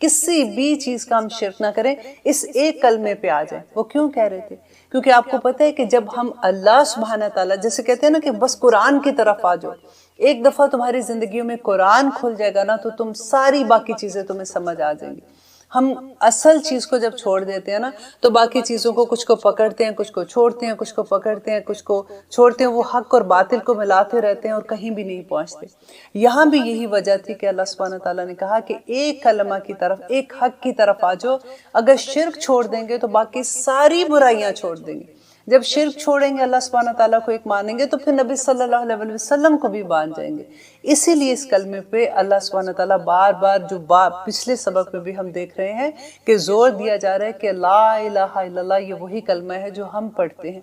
کسی بھی چیز کا ہم شرک نہ کریں، اس ایک کلمے پہ آ جائیں۔ وہ کیوں کہہ رہے تھے؟ کیونکہ آپ کو پتہ ہے کہ جب ہم اللہ سبحانہ تعالیٰ، جیسے کہتے ہیں نا کہ بس قرآن کی طرف آ جاؤ، ایک دفعہ تمہاری زندگیوں میں قرآن کھل جائے گا نا تو تم ساری باقی چیزیں تمہیں سمجھ آ جائیں گی۔ ہم اصل چیز کو جب چھوڑ دیتے ہیں نا تو باقی چیزوں کو کچھ کو پکڑتے ہیں، کچھ کو چھوڑتے ہیں، کچھ کو پکڑتے ہیں، کچھ کو چھوڑتے ہیں، وہ حق اور باطل کو ملاتے رہتے ہیں اور کہیں بھی نہیں پہنچتے۔ یہاں بھی یہی وجہ تھی کہ اللہ سبحانہ تعالیٰ نے کہا کہ ایک کلمہ کی طرف، ایک حق کی طرف آ جاؤ۔ اگر شرک چھوڑ دیں گے تو باقی ساری برائیاں چھوڑ دیں گے۔ جب شرک چھوڑیں گے، اللہ سبحانہ تعالیٰ کو ایک مانیں گے تو پھر نبی صلی اللہ علیہ وسلم کو بھی مان جائیں گے۔ اسی لیے اس کلمے پہ اللہ سبحانہ تعالیٰ بار بار جو پچھلے سبق میں بھی ہم دیکھ رہے ہیں کہ زور دیا جا رہا ہے کہ لا الہ الا اللہ، یہ وہی کلمہ ہے جو ہم پڑھتے ہیں۔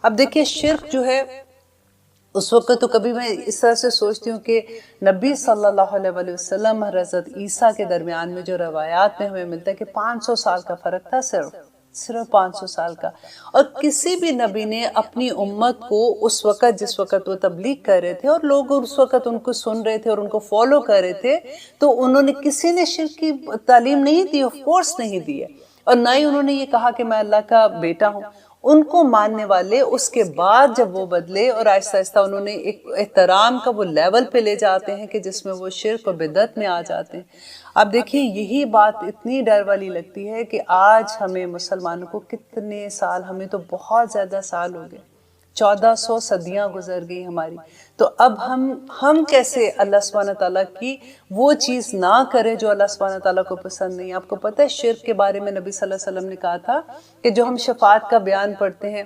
اب دیکھیے شرک جو ہے، اس وقت تو کبھی میں اس طرح سے سوچتی ہوں کہ نبی صلی اللہ علیہ وسلم اور حضرت عیسیٰ کے درمیان میں جو روایات میں ہمیں ملتا ہے کہ 500 سال کا فرق تھا، صرف 500 سال کا۔ اور کسی بھی نبی نے اپنی امت کو اس وقت، جس وقت وہ تبلیغ کر رہے تھے اور لوگ اس وقت ان کو سن رہے تھے اور ان کو فالو کر رہے تھے، تو انہوں نے کسی نے شرک کی تعلیم نہیں دی، آف کورس نہیں دی ہے، اور نہ ہی انہوں نے یہ کہا کہ میں اللہ کا بیٹا ہوں۔ ان کو ماننے والے اس کے بعد جب وہ بدلے اور آہستہ آہستہ انہوں نے ایک احترام کا وہ لیول پہ لے جاتے ہیں کہ جس میں وہ شرک و بدعت میں آ جاتے ہیں۔ اب دیکھیے یہی بات اتنی ڈر والی لگتی ہے کہ آج ہمیں مسلمانوں کو کتنے سال، ہمیں تو بہت زیادہ سال ہو گئے، 1400 صدیاں گزر گئی ہماری، تو اب ہم کیسے اللہ سبحانہ تعالیٰ کی وہ چیز نہ کریں جو اللہ سبحانہ تعالیٰ کو پسند نہیں۔ آپ کو پتہ ہے شرک کے بارے میں نبی صلی اللہ علیہ وسلم نے کہا تھا کہ جو ہم شفاعت کا بیان پڑھتے ہیں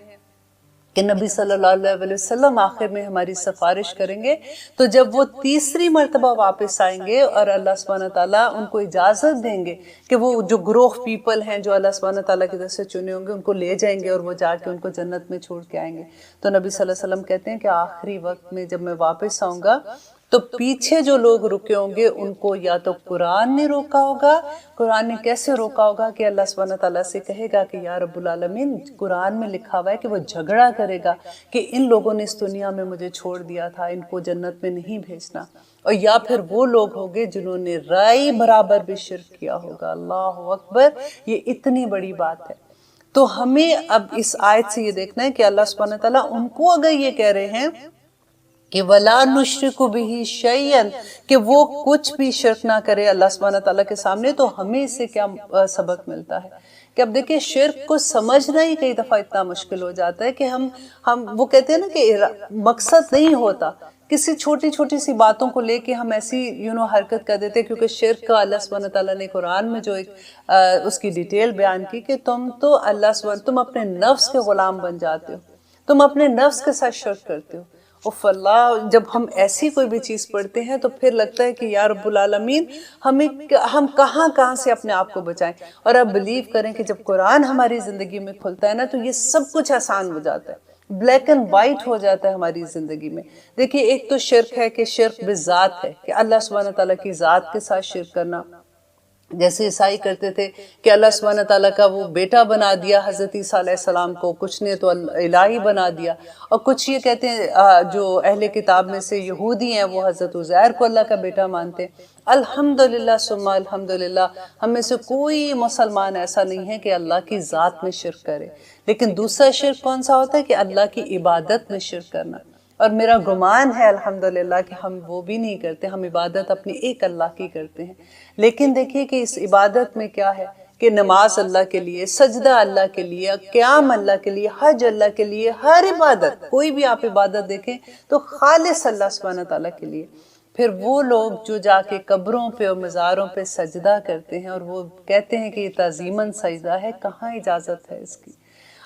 کہ نبی صلی اللہ علیہ وسلم آخر میں ہماری سفارش کریں گے، تو جب وہ تیسری مرتبہ واپس آئیں گے اور اللہ سبحانہ تعالیٰ ان کو اجازت دیں گے کہ وہ جو گروہ پیپل ہیں جو اللہ سبحانہ تعالیٰ کی طرف سے چنے ہوں گے ان کو لے جائیں گے اور وہ جا کے ان کو جنت میں چھوڑ کے آئیں گے، تو نبی صلی اللہ علیہ وسلم کہتے ہیں کہ آخری وقت میں جب میں واپس آؤں گا تو پیچھے جو لوگ رکے ہوں گے ان کو یا تو قرآن نے روکا ہوگا۔ قرآن نے کیسے روکا ہوگا کہ اللہ سبحانہ تعالیٰ سے کہے گا کہ یا رب العالمین، قرآن میں لکھا ہوا ہے کہ وہ جھگڑا کرے گا کہ ان لوگوں نے اس دنیا میں مجھے چھوڑ دیا تھا، ان کو جنت میں نہیں بھیجنا، اور یا پھر وہ لوگ ہوں گے جنہوں نے رائے برابر بھی شرک کیا ہوگا۔ اللہ اکبر، یہ اتنی بڑی بات ہے۔ تو ہمیں اب اس آیت سے یہ دیکھنا ہے کہ اللہ سبحانہ تعالیٰ ان کو اگر یہ کہہ رہے ہیں کہ وَلَا نُشْرِكُ بِهِ شَيْئًا، کہ وہ کچھ بھی شرک نہ کرے اللہ سبحانہ تعالیٰ کے سامنے، تو ہمیں اس سے کیا سبق ملتا ہے کہ اب دیکھیں شرک کو سمجھنا ہی کئی دفعہ اتنا مشکل ہو جاتا ہے کہ ہم وہ کہتے ہیں نا کہ مقصد نہیں ہوتا، کسی چھوٹی چھوٹی سی باتوں کو لے کے ہم ایسی حرکت کر دیتے، کیونکہ شرک کا اللہ سبحانہ تعالیٰ نے قرآن میں جو ایک اس کی ڈیٹیل بیان کی کہ تم تو اللہ سبحانہ، تم اپنے نفس کے غلام بن جاتے ہو، تم اپنے نفس کے ساتھ شرک کرتے ہو۔ اف اللہ، جب ہم ایسی کوئی بھی چیز پڑھتے ہیں تو پھر لگتا ہے کہ یا رب العالمین ہم کہاں سے اپنے آپ کو بچائیں، اور اب بلیو کریں کہ جب قرآن ہماری زندگی میں کھلتا ہے نا تو یہ سب کچھ آسان ہو جاتا ہے، بلیک اینڈ وائٹ ہو جاتا ہے ہماری زندگی میں۔ دیکھیے ایک تو شرک ہے کہ شرک بالذات ہے کہ اللہ سبحانہ تعالیٰ کی ذات کے ساتھ شرک کرنا، جیسے عیسائی کرتے تھے کہ اللہ سبحانہ تعالیٰ کا وہ بیٹا بنا دیا حضرت عیسیٰ علیہ السلام کو، کچھ نے تو الہی بنا دیا، اور کچھ یہ کہتے ہیں جو اہل کتاب میں سے یہودی ہیں وہ حضرت عزیر کو اللہ کا بیٹا مانتے ہیں۔ الحمدللہ ثم الحمدللہ، ہم میں سے کوئی مسلمان ایسا نہیں ہے کہ اللہ کی ذات میں شرک کرے، لیکن دوسرا شرک کون سا ہوتا ہے کہ اللہ کی عبادت میں شرک کرنا، اور میرا گمان ہے الحمدللہ کہ ہم وہ بھی نہیں کرتے، ہم عبادت اپنی ایک اللہ کی کرتے ہیں۔ لیکن دیکھیے کہ اس عبادت میں کیا ہے کہ نماز اللہ کے لیے، سجدہ اللہ کے لیے، قیام اللہ کے لیے، حج اللہ کے لیے، ہر عبادت، کوئی بھی آپ عبادت دیکھیں تو خالص اللہ سبحانہ تعالیٰ کے لیے۔ پھر وہ لوگ جو جا کے قبروں پہ اور مزاروں پہ سجدہ کرتے ہیں اور وہ کہتے ہیں کہ یہ تعظیماً سجدہ ہے، کہاں اجازت ہے اس کی؟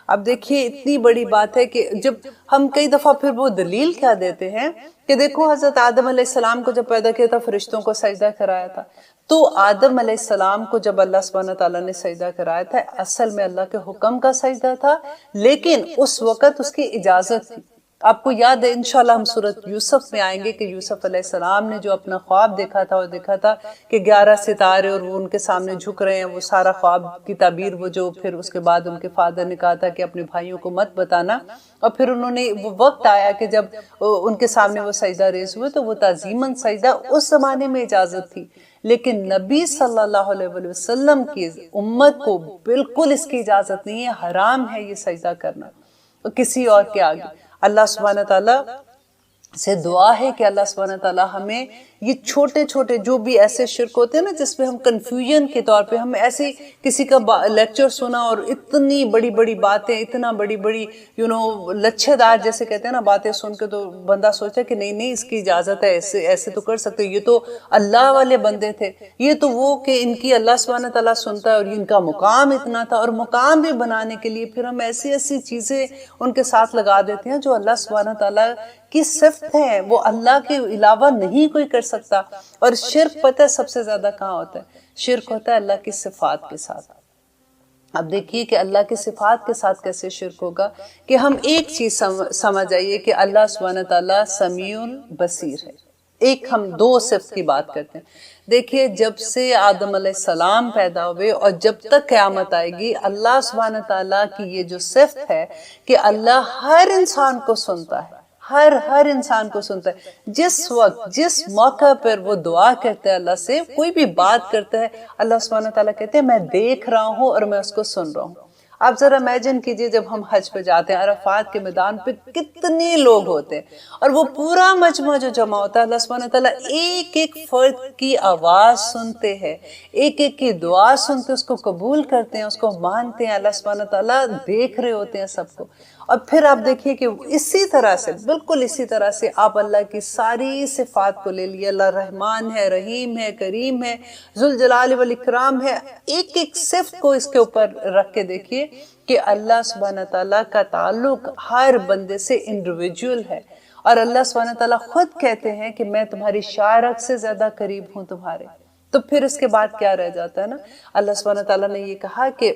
اب دیکھیے اتنی بڑی بات ہے کہ جب ہم کئی دفعہ پھر وہ دلیل کیا دیتے ہیں کہ دیکھو حضرت آدم علیہ السلام کو جب پیدا کیا تھا فرشتوں کو سجدہ کرایا تھا، تو آدم علیہ السلام کو جب اللہ سبحانہ تعالیٰ نے سجدہ کرایا تھا اصل میں اللہ کے حکم کا سجدہ تھا، لیکن اس وقت اس کی اجازت تھی۔ آپ کو یاد ہے انشاءاللہ ہم سورۃ یوسف میں آئیں گے کہ یوسف علیہ السلام نے جو اپنا خواب دیکھا تھا، وہ دیکھا تھا کہ 11 ستارے اور وہ ان کے سامنے جھک رہے ہیں، وہ سارا خواب کی تعبیر، وہ جو پھر اس کے بعد ان کے فادر نے کہا تھا کہ اپنے بھائیوں کو مت بتانا، اور پھر انہوں نے وہ وقت آیا کہ جب ان کے سامنے وہ سجدہ ریز ہوئے تو وہ تعظیماً سجدہ، اس زمانے میں اجازت تھی، لیکن نبی صلی اللہ علیہ وسلم کی امت کو بالکل اس کی اجازت نہیں ہے، حرام ہے یہ سجدہ کرنا کسی اور کے آگے۔ اللہ سبحانہ تعالیٰ سے دعا ہے کہ اللہ سبحانہ تعالیٰ ہمیں یہ چھوٹے چھوٹے جو بھی ایسے شرک ہوتے ہیں نا جس پہ ہم کنفیوژن کے طور پہ ہم ایسے کسی کا لیکچر سنا اور اتنی بڑی بڑی باتیں، اتنا بڑی بڑی لچھے دار جیسے کہتے ہیں نا باتیں سن کے تو بندہ سوچتا ہے کہ نہیں نہیں اس کی اجازت ہے، ایسے ایسے تو کر سکتے، یہ تو اللہ والے بندے تھے، یہ تو وہ کہ ان کی اللہ سبحانہ تعالیٰ سنتا ہے اور ان کا مقام اتنا تھا، اور مقام بھی بنانے کے لیے پھر ہم ایسی ایسی چیزیں ان کے ساتھ لگا دیتے ہیں جو اللہ سبحانہ تعالیٰ کی صفت ہے، وہ اللہ کے علاوہ نہیں کوئی کر سکتا۔ اور شرک پتہ ہے سب سے زیادہ کہاں ہوتا ہے؟ شرک ہوتا ہے اللہ کی صفات کے ساتھ۔ اب دیکھیے کہ اللہ کی صفات کے ساتھ کیسے شرک ہوگا کہ ہم ایک چیز سمجھ آئیے کہ اللہ سبحانہ تعالیٰ سمیع بصیر ہے، ایک ہم دو صفت کی بات کرتے ہیں۔ دیکھیے جب سے آدم علیہ السلام پیدا ہوئے اور جب تک قیامت آئے گی، اللہ سبحانہ تعالیٰ کی یہ جو صفت ہے کہ اللہ ہر انسان کو سنتا ہے، ہر انسان کو سنتا ہے، جس وقت جس موقع پر وہ دعا کرتا ہے اللہ سے، کوئی بھی بات کرتا ہے، اللہ سبحانہ تعالیٰ کہتے ہیں میں دیکھ رہا ہوں اور میں اس کو سن رہا ہوں۔ آپ ذرا امیجن کیجئے جب ہم حج پہ جاتے ہیں، عرفات کے میدان پہ کتنے لوگ ہوتے ہیں اور وہ پورا مجمع جو جمع ہوتا ہے، اللہ سبحانہ تعالیٰ ایک ایک فرد کی آواز سنتے ہیں، ایک ایک کی دعا سنتے، اس کو قبول کرتے ہیں، اس کو مانتے ہیں، اللہ سبحانہ تعالیٰ دیکھ رہے ہوتے ہیں سب کو۔ اور پھر آپ دیکھیے کہ اسی طرح سے، بالکل اسی طرح سے آپ اللہ کی ساری صفات کو لے لیے، اللہ رحمان ہے، رحیم ہے، کریم ہے، ذوالجلال والاکرام ہے، ایک ایک صفت کو اس کے اوپر رکھ کے دیکھیے کہ اللہ سبحانہ تعالیٰ کا تعلق ہر بندے سے انڈیویجول ہے، اور اللہ سبحانہ تعالیٰ خود کہتے ہیں کہ میں تمہاری شارک سے زیادہ قریب ہوں تمہارے۔ تو پھر اس کے بعد کیا رہ جاتا ہے نا، اللہ سبحانہ تعالیٰ نے یہ کہا کہ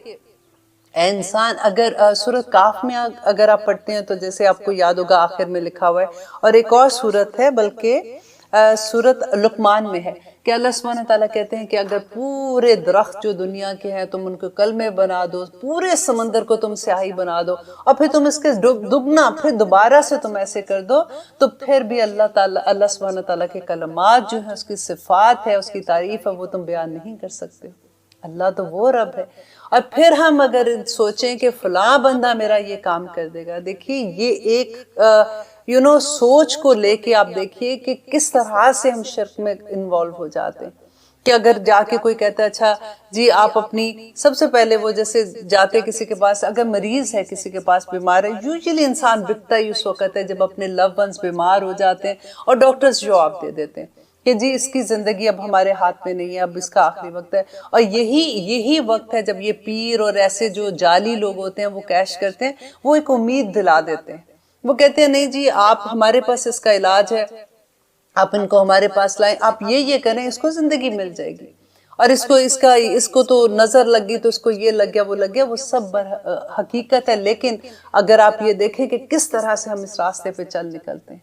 اے انسان، اگر سورۃ کاف میں اگر آپ پڑھتے ہیں تو جیسے آپ کو یاد ہوگا آخر میں لکھا ہوا ہے، اور ایک اور سورت ہے بلکہ سورۃ لقمان میں ہے کہ اللہ سبحانہ تعالیٰ کہتے ہیں کہ اگر پورے درخت جو دنیا کے ہیں تم ان کو کلمے بنا دو، پورے سمندر کو تم سیاہی بنا دو، اور پھر تم اس کے دگنا پھر دوبارہ سے تم ایسے کر دو، تو پھر بھی اللہ سبحانہ تعالیٰ کے کلمات جو ہیں، اس کی صفات ہے، اس کی تعریف ہے، وہ تم بیان نہیں کر سکتے۔ اللہ تو وہ رب ہے۔ اور پھر ہم اگر سوچیں کہ فلاں بندہ میرا یہ کام کر دے گا، دیکھیے یہ ایک سوچ کو لے کے آپ دیکھیے کہ کس طرح سے ہم شرک میں انوالو ہو جاتے ہیں کہ اگر جا کے کوئی کہتا ہے اچھا جی آپ اپنی، سب سے پہلے وہ جیسے جاتے کسی کے پاس، اگر مریض ہے کسی کے پاس بیمار ہے، یوزلی انسان بکتا ہی اس وقت ہے جب اپنے لو ونس بیمار ہو جاتے ہیں اور ڈاکٹرز جواب دے دیتے ہیں کہ جی اس کی زندگی اب ہمارے ہاتھ میں نہیں ہے، اب اس کا آخری وقت ہے۔ اور یہی وقت ہے جب یہ پیر اور ایسے جو جعلی لوگ ہوتے ہیں وہ کیش کرتے ہیں، وہ ایک امید دلا دیتے ہیں، وہ کہتے ہیں نہیں جی آپ ہمارے پاس اس کا علاج ہے، آپ ان کو ہمارے پاس لائیں، آپ یہ کریں، اس کو زندگی مل جائے گی، اور اس کو تو نظر لگ گئی تو اس کو یہ لگ گیا وہ لگ گیا، وہ سب حقیقت ہے۔ لیکن اگر آپ یہ دیکھیں کہ کس طرح سے ہم اس راستے پہ چل نکلتے ہیں،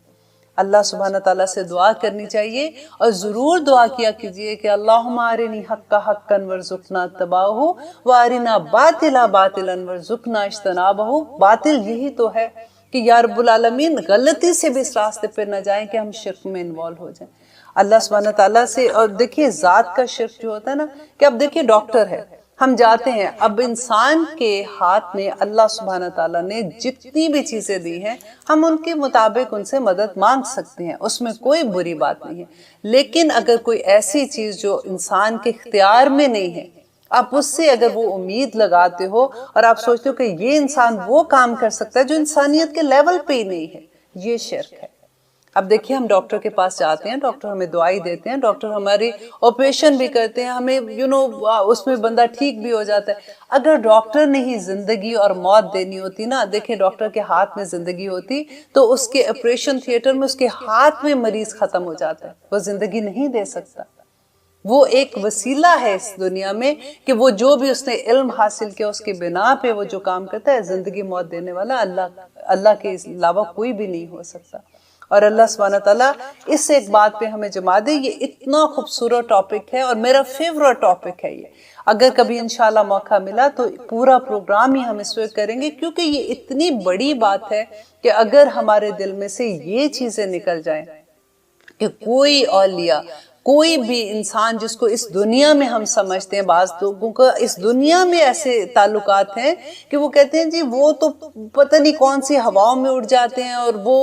اللہ سبحانہ تعالیٰ سے دعا کرنی چاہیے، اور ضرور دعا کیا کیجئے کہ اللہم ارنی حق حقا وارزقنا اتباعہ وارنا باطلا باطلا وارزقنا اجتنابہ۔ باطل یہی تو ہے کہ یا رب العالمین غلطی سے بھی اس راستے پہ نہ جائیں کہ ہم شرک میں انوالو ہو جائیں اللہ سبحانہ تعالیٰ سے۔ اور دیکھیے ذات کا شرک جو ہوتا ہے نا، کہ اب دیکھیے ڈاکٹر ہے، ہم جاتے ہیں، اب انسان کے ہاتھ میں اللہ سبحانہ تعالیٰ نے جتنی بھی چیزیں دی ہیں، ہم ان کے مطابق ان سے مدد مانگ سکتے ہیں، اس میں کوئی بری بات نہیں ہے۔ لیکن اگر کوئی ایسی چیز جو انسان کے اختیار میں نہیں ہے، آپ اس سے اگر وہ امید لگاتے ہو اور آپ سوچتے ہو کہ یہ انسان وہ کام کر سکتا ہے جو انسانیت کے لیول پہ ہی نہیں ہے، یہ شرک ہے۔ اب دیکھیے ہم ڈاکٹر کے پاس جاتے ہیں، ڈاکٹر ہمیں دوائی دیتے ہیں، ڈاکٹر ہماری آپریشن بھی کرتے ہیں، ہمیں اس میں بندہ ٹھیک بھی ہو جاتا ہے۔ اگر ڈاکٹر نے ہی زندگی اور موت دینی ہوتی نا، دیکھیں ڈاکٹر کے ہاتھ میں زندگی ہوتی تو اس کے آپریشن تھیٹر میں اس کے ہاتھ میں مریض ختم ہو جاتا ہے، وہ زندگی نہیں دے سکتا۔ وہ ایک وسیلہ ہے اس دنیا میں کہ وہ جو بھی اس نے علم حاصل کیا اس کی بنا پہ وہ جو کام کرتا ہے، زندگی موت دینے والا اللہ کے علاوہ کوئی بھی نہیں ہو سکتا۔ اور اللہ سبحانہ تعالیٰ اس ایک بات پہ ہمیں جما دے، یہ اتنا خوبصورت ٹاپک ہے اور میرا فیورٹ ٹاپک ہے یہ۔ اگر کبھی انشاءاللہ موقع ملا تو پورا پروگرام ہی ہم اس وقت کریں گے، کیونکہ یہ اتنی بڑی بات ہے کہ اگر ہمارے دل میں سے یہ چیزیں نکل جائیں کہ کوئی اولیاء، کوئی بھی انسان جس کو اس دنیا میں ہم سمجھتے ہیں، بعض لوگوں کا اس دنیا میں ایسے تعلقات ہیں کہ وہ کہتے ہیں جی وہ تو پتہ نہیں کون سی ہواؤں میں اڑ جاتے ہیں اور وہ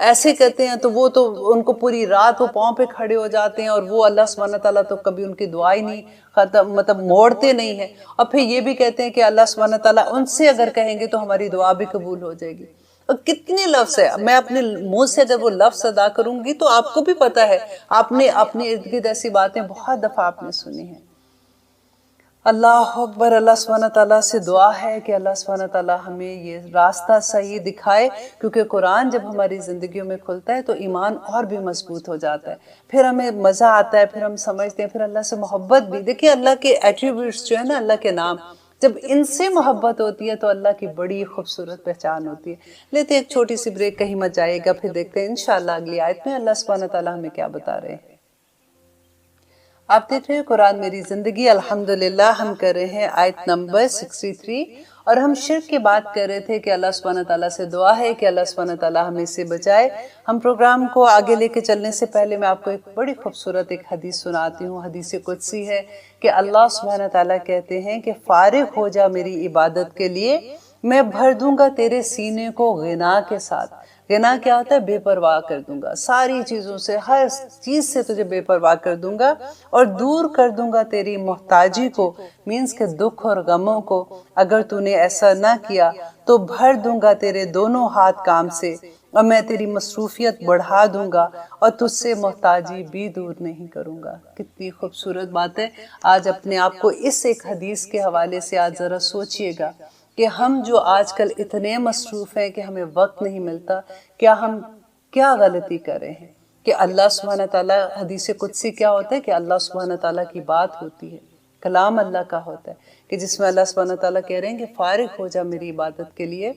ایسے کہتے ہیں، تو وہ تو ان کو پوری رات وہ پاؤں پہ کھڑے ہو جاتے ہیں، اور وہ اللہ سبحانہ تعالیٰ تو کبھی ان کی دعا ہی نہیں ختم مطلب موڑتے نہیں ہیں، اور پھر یہ بھی کہتے ہیں کہ اللہ سبحانہ تعالیٰ ان سے اگر کہیں گے تو ہماری دعا بھی قبول ہو جائے گی۔ اور کتنے لفظ ہے، میں اپنے منہ سے اگر وہ لفظ ادا کروں گی تو آپ کو بھی پتا ہے، آپ نے اپنے ارد گرد ایسی باتیں بہت دفعہ آپ نے سنی ہیں۔ اللہ اکبر، اللہ سبحانہ تعالیٰ سے دعا ہے کہ اللہ سبحانہ تعالیٰ ہمیں یہ راستہ صحیح دکھائے، کیونکہ قرآن جب ہماری زندگیوں میں کھلتا ہے تو ایمان اور بھی مضبوط ہو جاتا ہے، پھر ہمیں مزہ آتا ہے، پھر ہم سمجھتے ہیں، پھر اللہ سے محبت بھی۔ دیکھیے اللہ کے ایٹریبیوٹس جو ہے نا، اللہ کے نام، جب ان سے محبت ہوتی ہے تو اللہ کی بڑی خوبصورت پہچان ہوتی ہے۔ لیتے ایک چھوٹی سی بریک، کہیں مت جائے گا، پھر دیکھتے ہیں انشاءاللہ اگلی آیت میں اللہ سبحانہ تعالیٰ ہمیں کیا بتا رہے ہیں۔ آپ دیکھ رہے ہیں قرآن میری زندگی، الحمدللہ ہم کر رہے ہیں آیت نمبر 63، اور ہم شرک کی بات کر رہے تھے کہ اللہ سبحانہ تعالیٰ سے دعا ہے کہ اللہ سبحانہ تعالیٰ ہمیں سے بچائے۔ ہم پروگرام کو آگے لے کے چلنے سے پہلے میں آپ کو ایک بڑی خوبصورت ایک حدیث سناتی ہوں، حدیث قدسی ہے کہ اللہ سبحانہ تعالیٰ کہتے ہیں کہ فارغ ہو جا میری عبادت کے لیے، میں بھر دوں گا تیرے سینے کو غنا کے ساتھ۔ غنا کیا ہوتا ہے؟ بے پرواہ کر دوں گا، ساری چیزوں سے، ہر چیز سے تجھے بے پرواہ کر دوں گا، اور دور کر دوں گا تیری محتاجی کو، مینس کے دکھ اور غموں کو۔ اگر تو نے ایسا نہ کیا تو بھر دوں گا تیرے دونوں ہاتھ کام سے، اور میں تیری مصروفیت بڑھا دوں گا، اور تجھ سے محتاجی بھی دور نہیں کروں گا۔ کتنی خوبصورت بات ہے۔ آج اپنے آپ کو اس ایک حدیث کے حوالے سے آج ذرا سوچئے گا کہ ہم جو آج کل اتنے مصروف ہیں کہ ہمیں وقت نہیں ملتا، کیا ہم کیا غلطی کر رہے ہیں کہ اللہ سبحانہ تعالیٰ، حدیث قدسی کیا ہوتا ہے کہ اللہ سبحانہ تعالیٰ کی بات ہوتی ہے، کلام اللہ کا ہوتا ہے، کہ جس میں اللہ سبحانہ تعالیٰ کہہ رہے ہیں کہ فارغ ہو جا میری عبادت کے لیے۔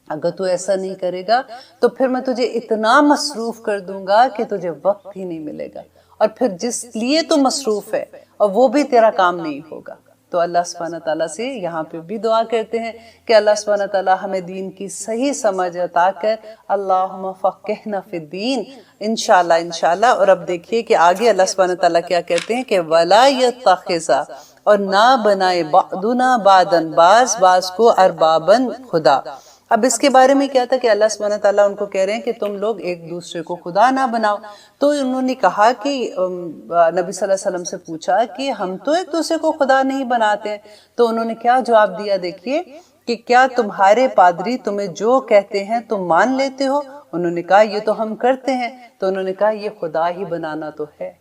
اگر تو ایسا نہیں کرے گا تو پھر میں تجھے اتنا مصروف کر دوں گا کہ تجھے وقت ہی نہیں ملے گا، اور پھر جس لیے تو مصروف ہے اور وہ بھی تیرا کام نہیں ہوگا۔ تو اللہ سبحانہ تعالیٰ سے یہاں پہ بھی دعا کرتے ہیں کہ اللہ سبحانہ تعالیٰ ہمیں دین کی صحیح سمجھ عطا کر، اللہم فقہنا فی الدین، انشاءاللہ انشاءاللہ۔ اور اب دیکھیے کہ آگے اللہ سبحانہ تعالیٰ کیا کہتے ہیں کہ وَلَا يَتَّخِذَ، اور نہ بنائے بعضنا بعضا، بعض کو ارباباً خدا۔ اب اس کے بارے میں کیا تھا کہ اللہ سبحانہ تعالیٰ ان کو کہہ رہے ہیں کہ تم لوگ ایک دوسرے کو خدا نہ بناؤ۔ تو انہوں نے کہا کہ نبی صلی اللہ علیہ وسلم سے پوچھا کہ ہم تو ایک دوسرے کو خدا نہیں بناتے ہیں۔ تو انہوں نے کیا جواب دیا، دیکھیے کہ کیا تمہارے پادری تمہیں جو کہتے ہیں تم مان لیتے ہو؟ انہوں نے کہا یہ تو ہم کرتے ہیں۔ تو انہوں نے کہا یہ خدا ہی بنانا تو ہے۔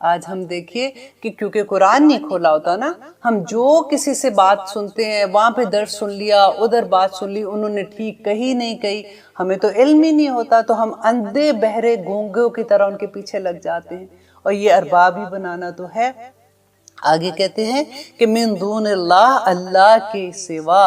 آج ہم دیکھیے کہ کیونکہ قرآن نہیں کھولا ہوتا نا، ہم جو کسی سے بات سنتے ہیں، وہاں پہ درس سن لیا، ادھر بات سن لی، انہوں نے ٹھیک کہی نہیں کہی، ہمیں تو علم ہی نہیں ہوتا، تو ہم اندھے بہرے گونگوں کی طرح ان کے پیچھے لگ جاتے ہیں، اور یہ ارباب ہی بنانا تو ہے۔ آگے کہتے ہیں کہ من دون اللہ، اللہ کے سوا،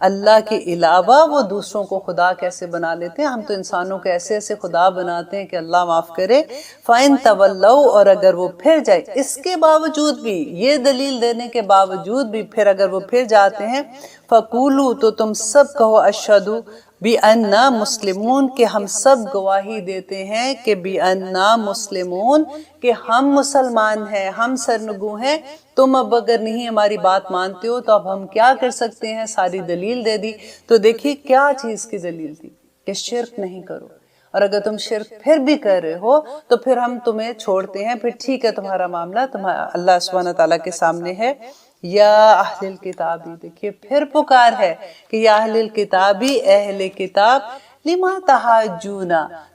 اللہ کے علاوہ وہ دوسروں کو خدا کیسے بنا لیتے ہیں؟ ہم تو انسانوں کو ایسے ایسے خدا بناتے ہیں کہ اللہ معاف کرے۔ فَإِن تَوَلَّوْا، اور اگر وہ پھر جائے، اس کے باوجود بھی، یہ دلیل دینے کے باوجود بھی پھر اگر وہ پھر جاتے ہیں، فَقُولُوا، تو تم سب کہو، اشہدوا بِأَنَّا مسلمون، کہ ہم سب گواہی دیتے ہیں کہ بِأَنَّا مسلمون، کہ ہم مسلمان ہیں، ہم سرنگو ہیں۔ تم اب اگر نہیں ہماری بات مانتے ہو تو اب ہم کیا کر سکتے ہیں؟ ساری دلیل دے دی۔ تو دیکھیے کیا چیز کی دلیل دی کہ شرک نہیں کرو، اور اگر تم شرک پھر بھی کر رہے ہو تو پھر ہم تمہیں چھوڑتے ہیں، پھر ٹھیک ہے تمہارا معاملہ اللہ سبحانہ تعالیٰ کے سامنے ہے۔ یا اہل الکتابی، دیکھیے پھر پکار ہے کہ یا اہل الکتابی، اہل کتاب، لما تحاجون،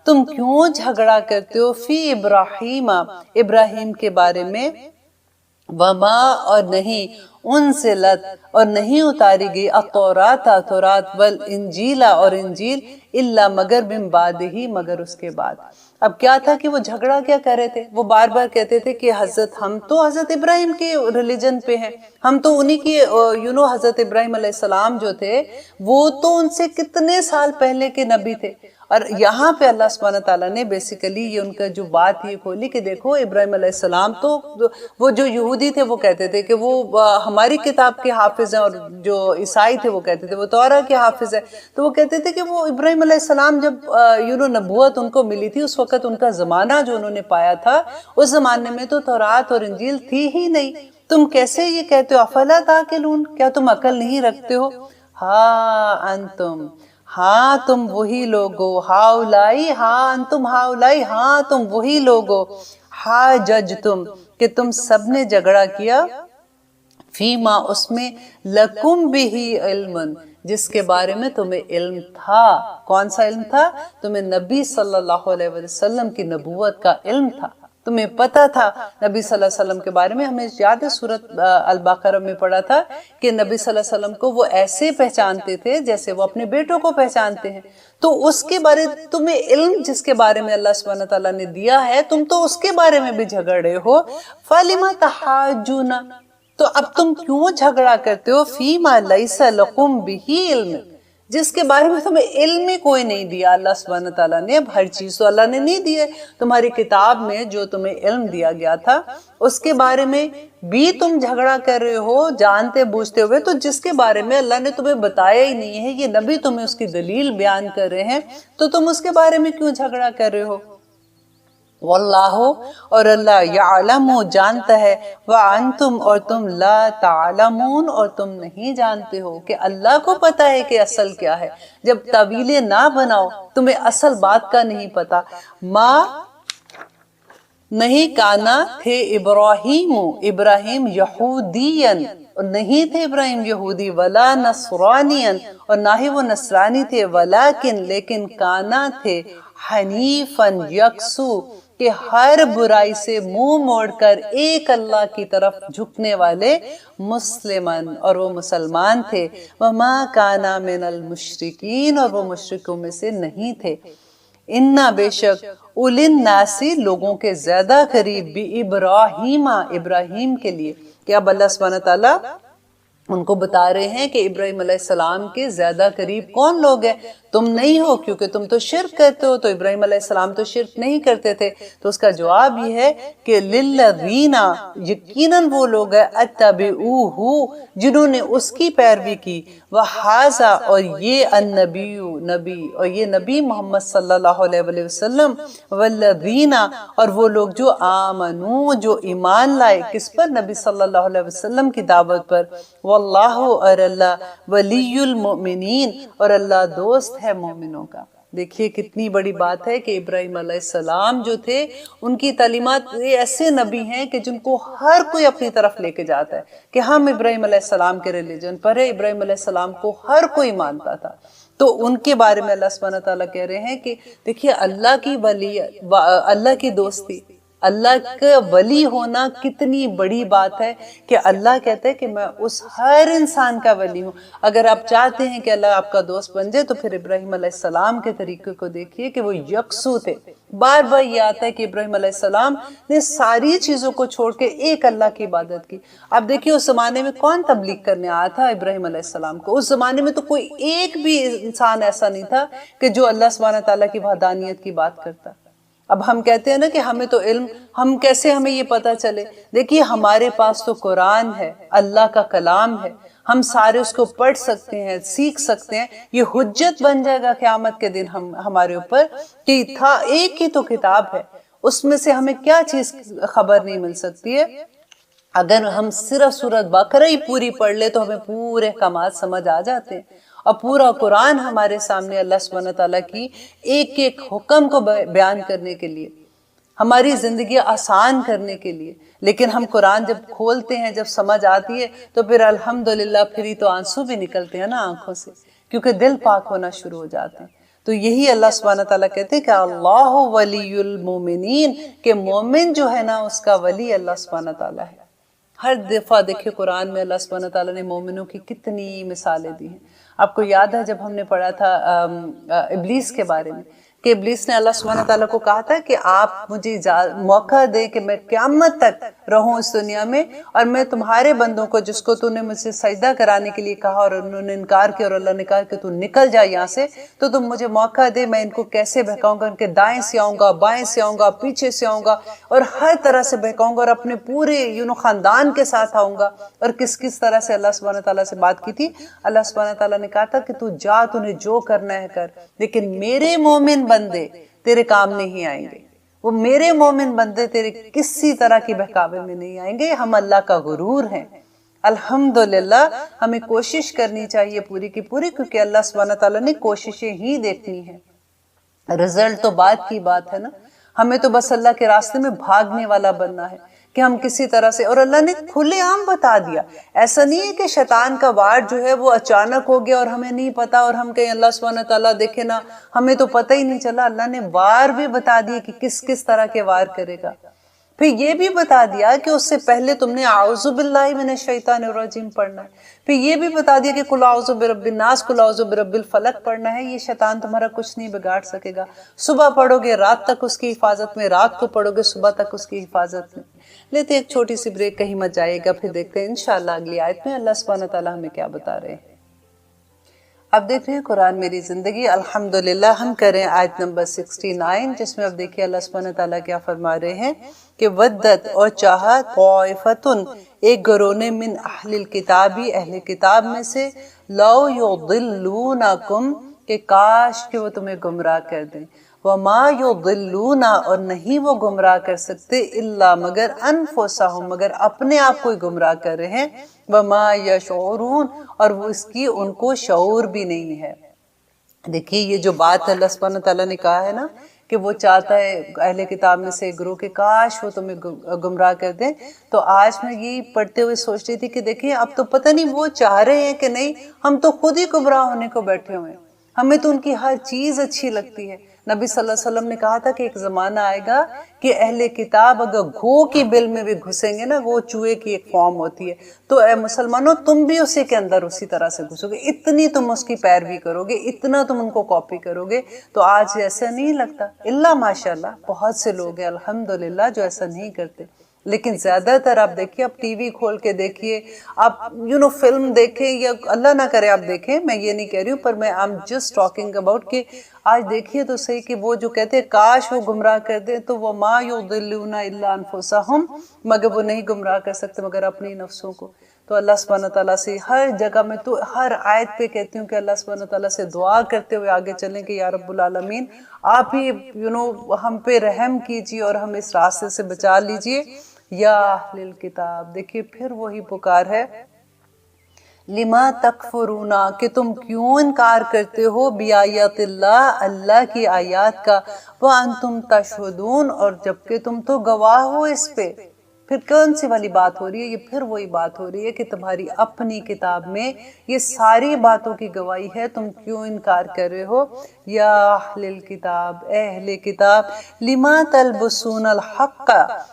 تم کیوں جھگڑا کرتے ہو، فی ابراہیم، ابراہیم کے بارے میں، وما، اور نہیں، انزلت، اور نہیں اتاری گئی، التوراۃ، تورات، والانجیل، اور انجیل، الا مگر من بعد ہی، مگر اس کے بعد۔ اب کیا تھا کہ وہ جھگڑا کیا کر رہے تھے؟ وہ بار بار کہتے تھے کہ ہم تو حضرت ابراہیم کے ریلیجن پہ ہیں، ہم تو انہی کی حضرت ابراہیم علیہ السلام جو تھے وہ تو ان سے کتنے سال پہلے کے نبی تھے، اور یہاں پہ اللہ سبحانہ تعالیٰ نے بیسیکلی یہ ان کا جو بات یہ کھولی کہ دیکھو ابراہیم علیہ السلام تو وہ جو یہودی تھے وہ کہتے تھے کہ وہ ہماری کتاب کے حافظ ہیں، اور جو عیسائی تھے وہ کہتے تھے وہ توراہ کے حافظ ہیں. تو وہ کہتے تھے کہ وہ ابراہیم علیہ السلام جب نبوت ان کو ملی تھی اس وقت ان کا زمانہ جو انہوں نے پایا تھا اس زمانے میں تو تورات اور انجیل تھی ہی نہیں. تم کیسے یہ کہتے ہو افلا تعقلون، کیا تم عقل نہیں رکھتے ہو؟ ہاں انتم، ہاں تم وہی لوگو، ہاؤلائی، ہاں انتم ہاؤلائی، ہاں تم وہی لوگو، ہاں جج تم کہ تم سب نے جھگڑا کیا، فیما اس میں، لکم بھی علم جس کے بارے میں تمہیں علم تھا. کون سا علم تھا؟ تمہیں نبی صلی اللہ علیہ وسلم کی نبوت کا علم تھا، تمہیں پتا تھا نبی صلی اللہ علیہ وسلم کے بارے میں. ہمیں یاد ہے سورۃ البقرہ میں پڑھا تھا کہ نبی صلی اللہ علیہ وسلم کو وہ ایسے پہچانتے تھے جیسے وہ اپنے بیٹوں کو پہچانتے ہیں. تو اس کے بارے تمہیں علم جس کے بارے میں اللہ سبحانہ تعالیٰ نے دیا ہے، تم تو اس کے بارے میں بھی جھگڑے ہو. فَلِمَ تَحَاجُّونَ، تو اب تم کیوں جھگڑا کرتے ہو؟ فِيمَا لَيْسَ لَكُمْ بِهِ علم، جس کے بارے میں تمہیں علم ہی کوئی نہیں دیا اللہ سبحانہ تعالیٰ نے. اب ہر چیز تو اللہ نے نہیں دی ہے، تمہاری کتاب میں جو تمہیں علم دیا گیا تھا اس کے بارے میں بھی تم جھگڑا کر رہے ہو جانتے بوجھتے ہوئے. تو جس کے بارے میں اللہ نے تمہیں بتایا ہی نہیں ہے، یہ نبی تمہیں اس کی دلیل بیان کر رہے ہیں، تو تم اس کے بارے میں کیوں جھگڑا کر رہے ہو؟ واللہ، اور اللہ، یعلم جانتا ہے، وانتم اور تم لا تعلمون اور تم نہیں جانتے ہو. کہ اللہ کو پتا ہے کہ اصل کیا ہے. جب تعویلیں نہ بناؤ، تمہیں اصل بات کا نہیں پتا. نہیں کانا تھے ابراہیم یہودین، اور نہیں تھے ابراہیم یہودی، ولا نصرانین، اور نہ ہی وہ نصرانی تھے، ولیکن لیکن کانا تھے، حنیفاً یکسو، کہ ہر برائی سے منہ موڑ کر ایک اللہ کی طرف جھکنے والے، مسلمن، اور وہ مسلمان تھے. وما کانا من المشرکین، اور وہ مشرکوں میں سے نہیں تھے. انا بے شک، اولن ناسی لوگوں کے زیادہ قریب، بھی ابراہیم کے لیے. کہ اب اللہ سبحانہ تعالیٰ ان کو بتا رہے ہیں کہ ابراہیم علیہ السلام کے زیادہ قریب کون لوگ ہیں؟ تم نہیں ہو، کیونکہ تم تو شرک کرتے ہو. تو ابراہیم علیہ السلام تو شرک نہیں کرتے تھے. تو اس کا جواب یہ ہے کہ للذین، یقیناً وہ لوگ ہیں، اتبعوہ، جنہوں نے اس کی پیروی کی، وہذا، اور یہ النبی، نبی، اور یہ نبی محمد صلی اللہ علیہ وسلم، والذین، اور وہ لوگ جو آمنو، جو ایمان لائے، کس پر؟ نبی صلی اللہ علیہ وسلم کی دعوت پر. واللہ، اور اللہ، ولی المؤمنین، اور اللہ دوست ہے مومنوں کا. دیکھیے کتنی بڑی بات ہے کہ ابراہیم علیہ السلام جو تھے ان کی تعلیمات ایسے نبی ہیں کہ جن کو ہر کوئی اپنی طرف لے کے جاتا ہے کہ ہم ابراہیم علیہ السلام کے ریلیجن پر ہے. ابراہیم علیہ السلام کو ہر کوئی مانتا تھا. تو ان کے بارے میں اللہ سبحانہ تعالیٰ کہہ رہے ہیں کہ دیکھیے اللہ کی ولی، اللہ کی دوستی، اللہ کا ولی ہونا کتنی بڑی بات ہے کہ اللہ کہتے ہیں کہ میں اس ہر انسان کا ولی ہوں. اگر آپ چاہتے ہیں کہ اللہ آپ کا دوست بن جائے تو پھر ابراہیم علیہ السلام کے طریقے کو دیکھیے کہ وہ یکسو تھے. بار بار یہ آتا ہے کہ ابراہیم علیہ السلام نے ساری چیزوں کو چھوڑ کے ایک اللہ کی عبادت کی. اب دیکھیے اس زمانے میں کون تبلیغ کرنے آیا تھا ابراہیم علیہ السلام کو؟ اس زمانے میں تو کوئی ایک بھی انسان ایسا نہیں تھا کہ جو اللہ سبحانہ تعالیٰ کی وحدانیت کی بات کرتا. اب ہم کہتے ہیں نا کہ ہمیں تو علم، ہم کیسے ہمیں یہ پتا چلے؟ دیکھیے ہمارے پاس تو قرآن ہے، اللہ کا کلام ہے، ہم سارے اس کو پڑھ سکتے ہیں، سیکھ سکتے ہیں. یہ حجت بن جائے گا قیامت کے دن ہمارے اوپر کہ تھا ایک ہی تو کتاب ہے، اس میں سے ہمیں کیا چیز خبر نہیں مل سکتی ہے؟ اگر ہم صرف سورۃ بقرہ ہی پوری پڑھ لے تو ہمیں پورے احکامات سمجھ آ جاتے ہیں. اور پورا قرآن ہمارے سامنے اللہ سبحانہ تعالیٰ کی ایک ایک حکم کو بیان کرنے کے لیے، ہماری زندگی آسان کرنے کے لیے. لیکن ہم قرآن جب کھولتے ہیں، جب سمجھ آتی ہے تو پھر الحمدللہ پھر ہی تو آنسو بھی نکلتے ہیں نا آنکھوں سے، کیونکہ دل پاک ہونا شروع ہو جاتے ہیں. تو یہی اللہ سبحانہ تعالیٰ کہتے ہیں کہ اللہ ولی المومنین، کہ مومن جو ہے نا اس کا ولی اللہ سبحانہ تعالیٰ ہے. ہر دفعہ دیکھیں قرآن میں اللہ سبحانہ تعالیٰ نے مومنوں کی کتنی مثالیں دی ہیں. آپ کو یاد ہے جب ہم نے پڑھا تھا ابلیس کے بارے میں کہ ابلیس نے اللہ سبحانہ تعالیٰ کو کہا تھا کہ آپ مجھے موقع دیں کہ میں قیامت تک رہوں اس دنیا میں، اور میں تمہارے بندوں کو جس کو تو نے مجھ سے سجدہ کرانے کے لیے کہا اور انہوں نے انکار کیا اور اللہ نے کہا کہ تو نکل جا یہاں سے، تو تم مجھے موقع دے، میں ان کو کیسے بہکاؤں گا، ان کے دائیں سے آؤں گا، بائیں سے آؤں گا، پیچھے سے آؤں گا، اور ہر طرح سے بہکاؤں گا، اور اپنے پورے خاندان کے ساتھ آؤں گا۔ اور کس طرح سے اللہ سبحانہ تعالیٰ سے بات کی تھی؟ اللہ سبحانہ تعالیٰ نے کہا تھا کہ تو جا، تو نے جو کرنا ہے کر، لیکن میرے مومن بندے تیرے کام نہیں آئیں گے، وہ میرے مومن بندے تیرے کسی طرح کی بہکاوے میں نہیں آئیں گے، ہم اللہ کا غرور ہیں۔ الحمدللہ ہمیں کوشش کرنی چاہیے پوری کی پوری، کیونکہ اللہ سبحانہ تعالیٰ نے کوششیں ہی دیکھنی ہیں، رزلٹ تو بعد کی بات ہے نا۔ ہمیں تو بس اللہ کے راستے میں بھاگنے والا بننا ہے کہ ہم کسی طرح سے، اور اللہ نے کھلے عام بتا دیا، ایسا نہیں ہے کہ شیطان کا وار جو ہے وہ اچانک ہو گیا اور ہمیں نہیں پتا، اور ہم کہیں اللہ سبحانہ تعالیٰ دیکھے نا، ہمیں تو پتہ ہی نہیں چلا۔ اللہ نے وار بھی بتا دیے کہ کس طرح کے وار کرے گا، پھر یہ بھی بتا دیا کہ اس سے پہلے تم نے اعوذ باللہ من الشیطان الرجیم پڑھنا ہے، پھر یہ بھی بتا دیا کہ قل اعوذ برب الناس، قل اعوذ برب الفلق پڑھنا ہے۔ یہ شیطان تمہارا کچھ نہیں بگاڑ سکے گا، صبح پڑھو گے رات تک اس کی حفاظت میں، رات کو پڑھو گے صبح تک اس کی حفاظت میں۔ لیتے ایک چھوٹی سی بریک، کہیں مت جائے گا، پھر دیکھتے ہیں انشاءاللہ اگلی آیت میں اللہ سبحانہ تعالیٰ ہمیں کیا بتا رہے ہیں۔ اب دیکھ رہے ہیں قرآن میری زندگی، الحمدللہ ہم کریں آیت نمبر 69، جس میں اب دیکھیے اللہ سبحانہ تعالیٰ کیا فرما رہے ہیں کہ ودت، اور چاہا، طائفتن، ایک گروہ نے، من اہل الکتابی، اہل کتاب میں سے، لو یضلونکم، کہ کاش کہ وہ تمہیں گمراہ کر دیں، وما یضلون، اور نہیں وہ گمراہ کر سکتے، الا مگر، انفسہم، مگر اپنے آپ کو گمراہ کر رہے ہیں، وما یشعرون، اور وہ اس کی ان کو شعور بھی نہیں ہے۔ دیکھیے یہ جو بات اللہ سبحانہ تعالیٰ نے کہا ہے نا کہ وہ چاہتا ہے اہل کتاب میں سے گروہ کے کاش وہ تمہیں گمراہ کر دیں، تو آج میں یہی پڑھتے ہوئے سوچ رہی تھی کہ دیکھیے اب تو پتہ نہیں وہ چاہ رہے ہیں کہ نہیں، ہم تو خود ہی گمراہ ہونے کو بیٹھے ہوئے ہیں، ہمیں تو ان کی ہر چیز اچھی لگتی ہے۔ نبی صلی اللہ علیہ وسلم نے کہا تھا کہ ایک زمانہ آئے گا کہ اہل کتاب اگر گھو کی بل میں بھی گھسیں گے نا، وہ چوہے کی ایک فارم ہوتی ہے، تو اے مسلمانوں تم بھی اسی کے اندر اسی طرح سے گھسو گے، اتنی تم اس کی پیروی کرو گے، اتنا تم ان کو کاپی کرو گے۔ تو آج ایسا نہیں لگتا، اللہ ماشاءاللہ بہت سے لوگ ہیں الحمدللہ جو ایسا نہیں کرتے، لیکن زیادہ تر آپ دیکھیے، آپ ٹی وی کھول کے دیکھیے، آپ فلم دیکھیں، یا اللہ نہ کرے آپ دیکھیں، میں یہ نہیں کہہ رہی ہوں، پر میں I'm just talking about کہ آج دیکھیے تو صحیح کہ وہ جو کہتے ہیں کاش وہ گمراہ کر دیں، تو وَمَا يُضِلُّونَ إِلَّا أَنفُسَهُمْ، مگر وہ نہیں گمراہ کر سکتے مگر اپنی نفسوں کو۔ تو اللہ سبحانہ تعالیٰ سے ہر جگہ میں تو ہر آیت پہ کہتی ہوں کہ اللہ سبحانہ تعالیٰ سے دعا کرتے ہوئے آگے چلیں کہ یا رب العالمین آپ ہی ہم پہ رحم کیجیے اور ہم اس راستے سے بچا لیجیے۔ یا اہل الکتاب، دیکھیے پھر وہی پکار ہے، لما تکفرون، کہ تم کیوں انکار کرتے ہو، بیایات اللہ، اللہ کی آیات کا، وانتم تشہدون، اور جبکہ تم تو گواہ ہو اس پہ۔ پھر کون سی والی بات ہو رہی ہے؟ یہ پھر وہی بات ہو رہی ہے کہ تمہاری اپنی کتاب میں یہ ساری باتوں کی گواہی ہے، تم کیوں انکار کر رہے ہو؟ یا اہل الکتاب، اہل کتاب، لما تلبسون الحق،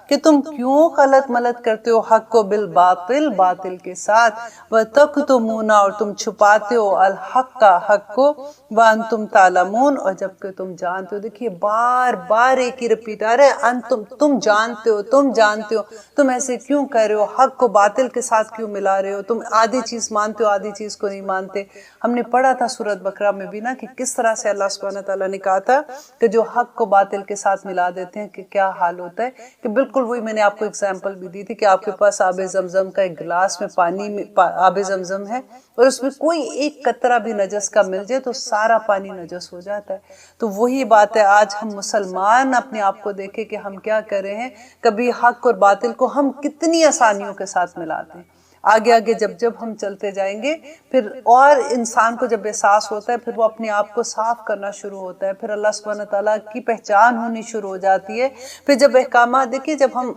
کہ تم کیوں غلط ملط کرتے ہو حق کو بالباطل، باطل کے ساتھ، وتکتمون، اور تم چھپاتے ہو الحق، حق کو، وانتم تعلمون، اور جبکہ تم جانتے ہو۔ دیکھیے بار بار ایک ہی رپیٹ آ رہا ہے، انتم، تم جانتے ہو، تم جانتے ہو، تم ایسے کیوں کر رہے ہو، حق کو باطل کے ساتھ کیوں ملا رہے ہو، تم آدھی چیز مانتے ہو آدھی چیز کو نہیں مانتے۔ ہم نے پڑھا تھا سورۃ بقرہ میں بھی نا کہ کس طرح سے اللہ سبحانہ تعالیٰ نے کہا تھا کہ جو حق کو باطل کے ساتھ ملا دیتے ہیں کہ کیا حال ہوتا ہے، کہ بالکل وہی میں نے آپ کو اگزامپل بھی دی تھی کہ آپ کے پاس آب زمزم کا ایک گلاس میں پانی میں آب زمزم ہے، اور اس میں کوئی ایک قطرہ بھی نجس کا مل جائے تو سارا پانی نجس ہو جاتا ہے۔ تو وہی بات ہے، آج ہم مسلمان اپنے آپ کو دیکھیں کہ ہم کیا کر رہے ہیں، کبھی حق اور باطل کو ہم کتنی آسانیوں کے ساتھ ملاتے ہیں۔ آگے آگے جب ہم چلتے جائیں گے، پھر اور انسان کو جب احساس ہوتا ہے، پھر وہ اپنے آپ کو صاف کرنا شروع ہوتا ہے، پھر اللہ سبحانہ تعالیٰ کی پہچان ہونی شروع ہو جاتی ہے۔ پھر جب احکامات دیکھیے، جب ہم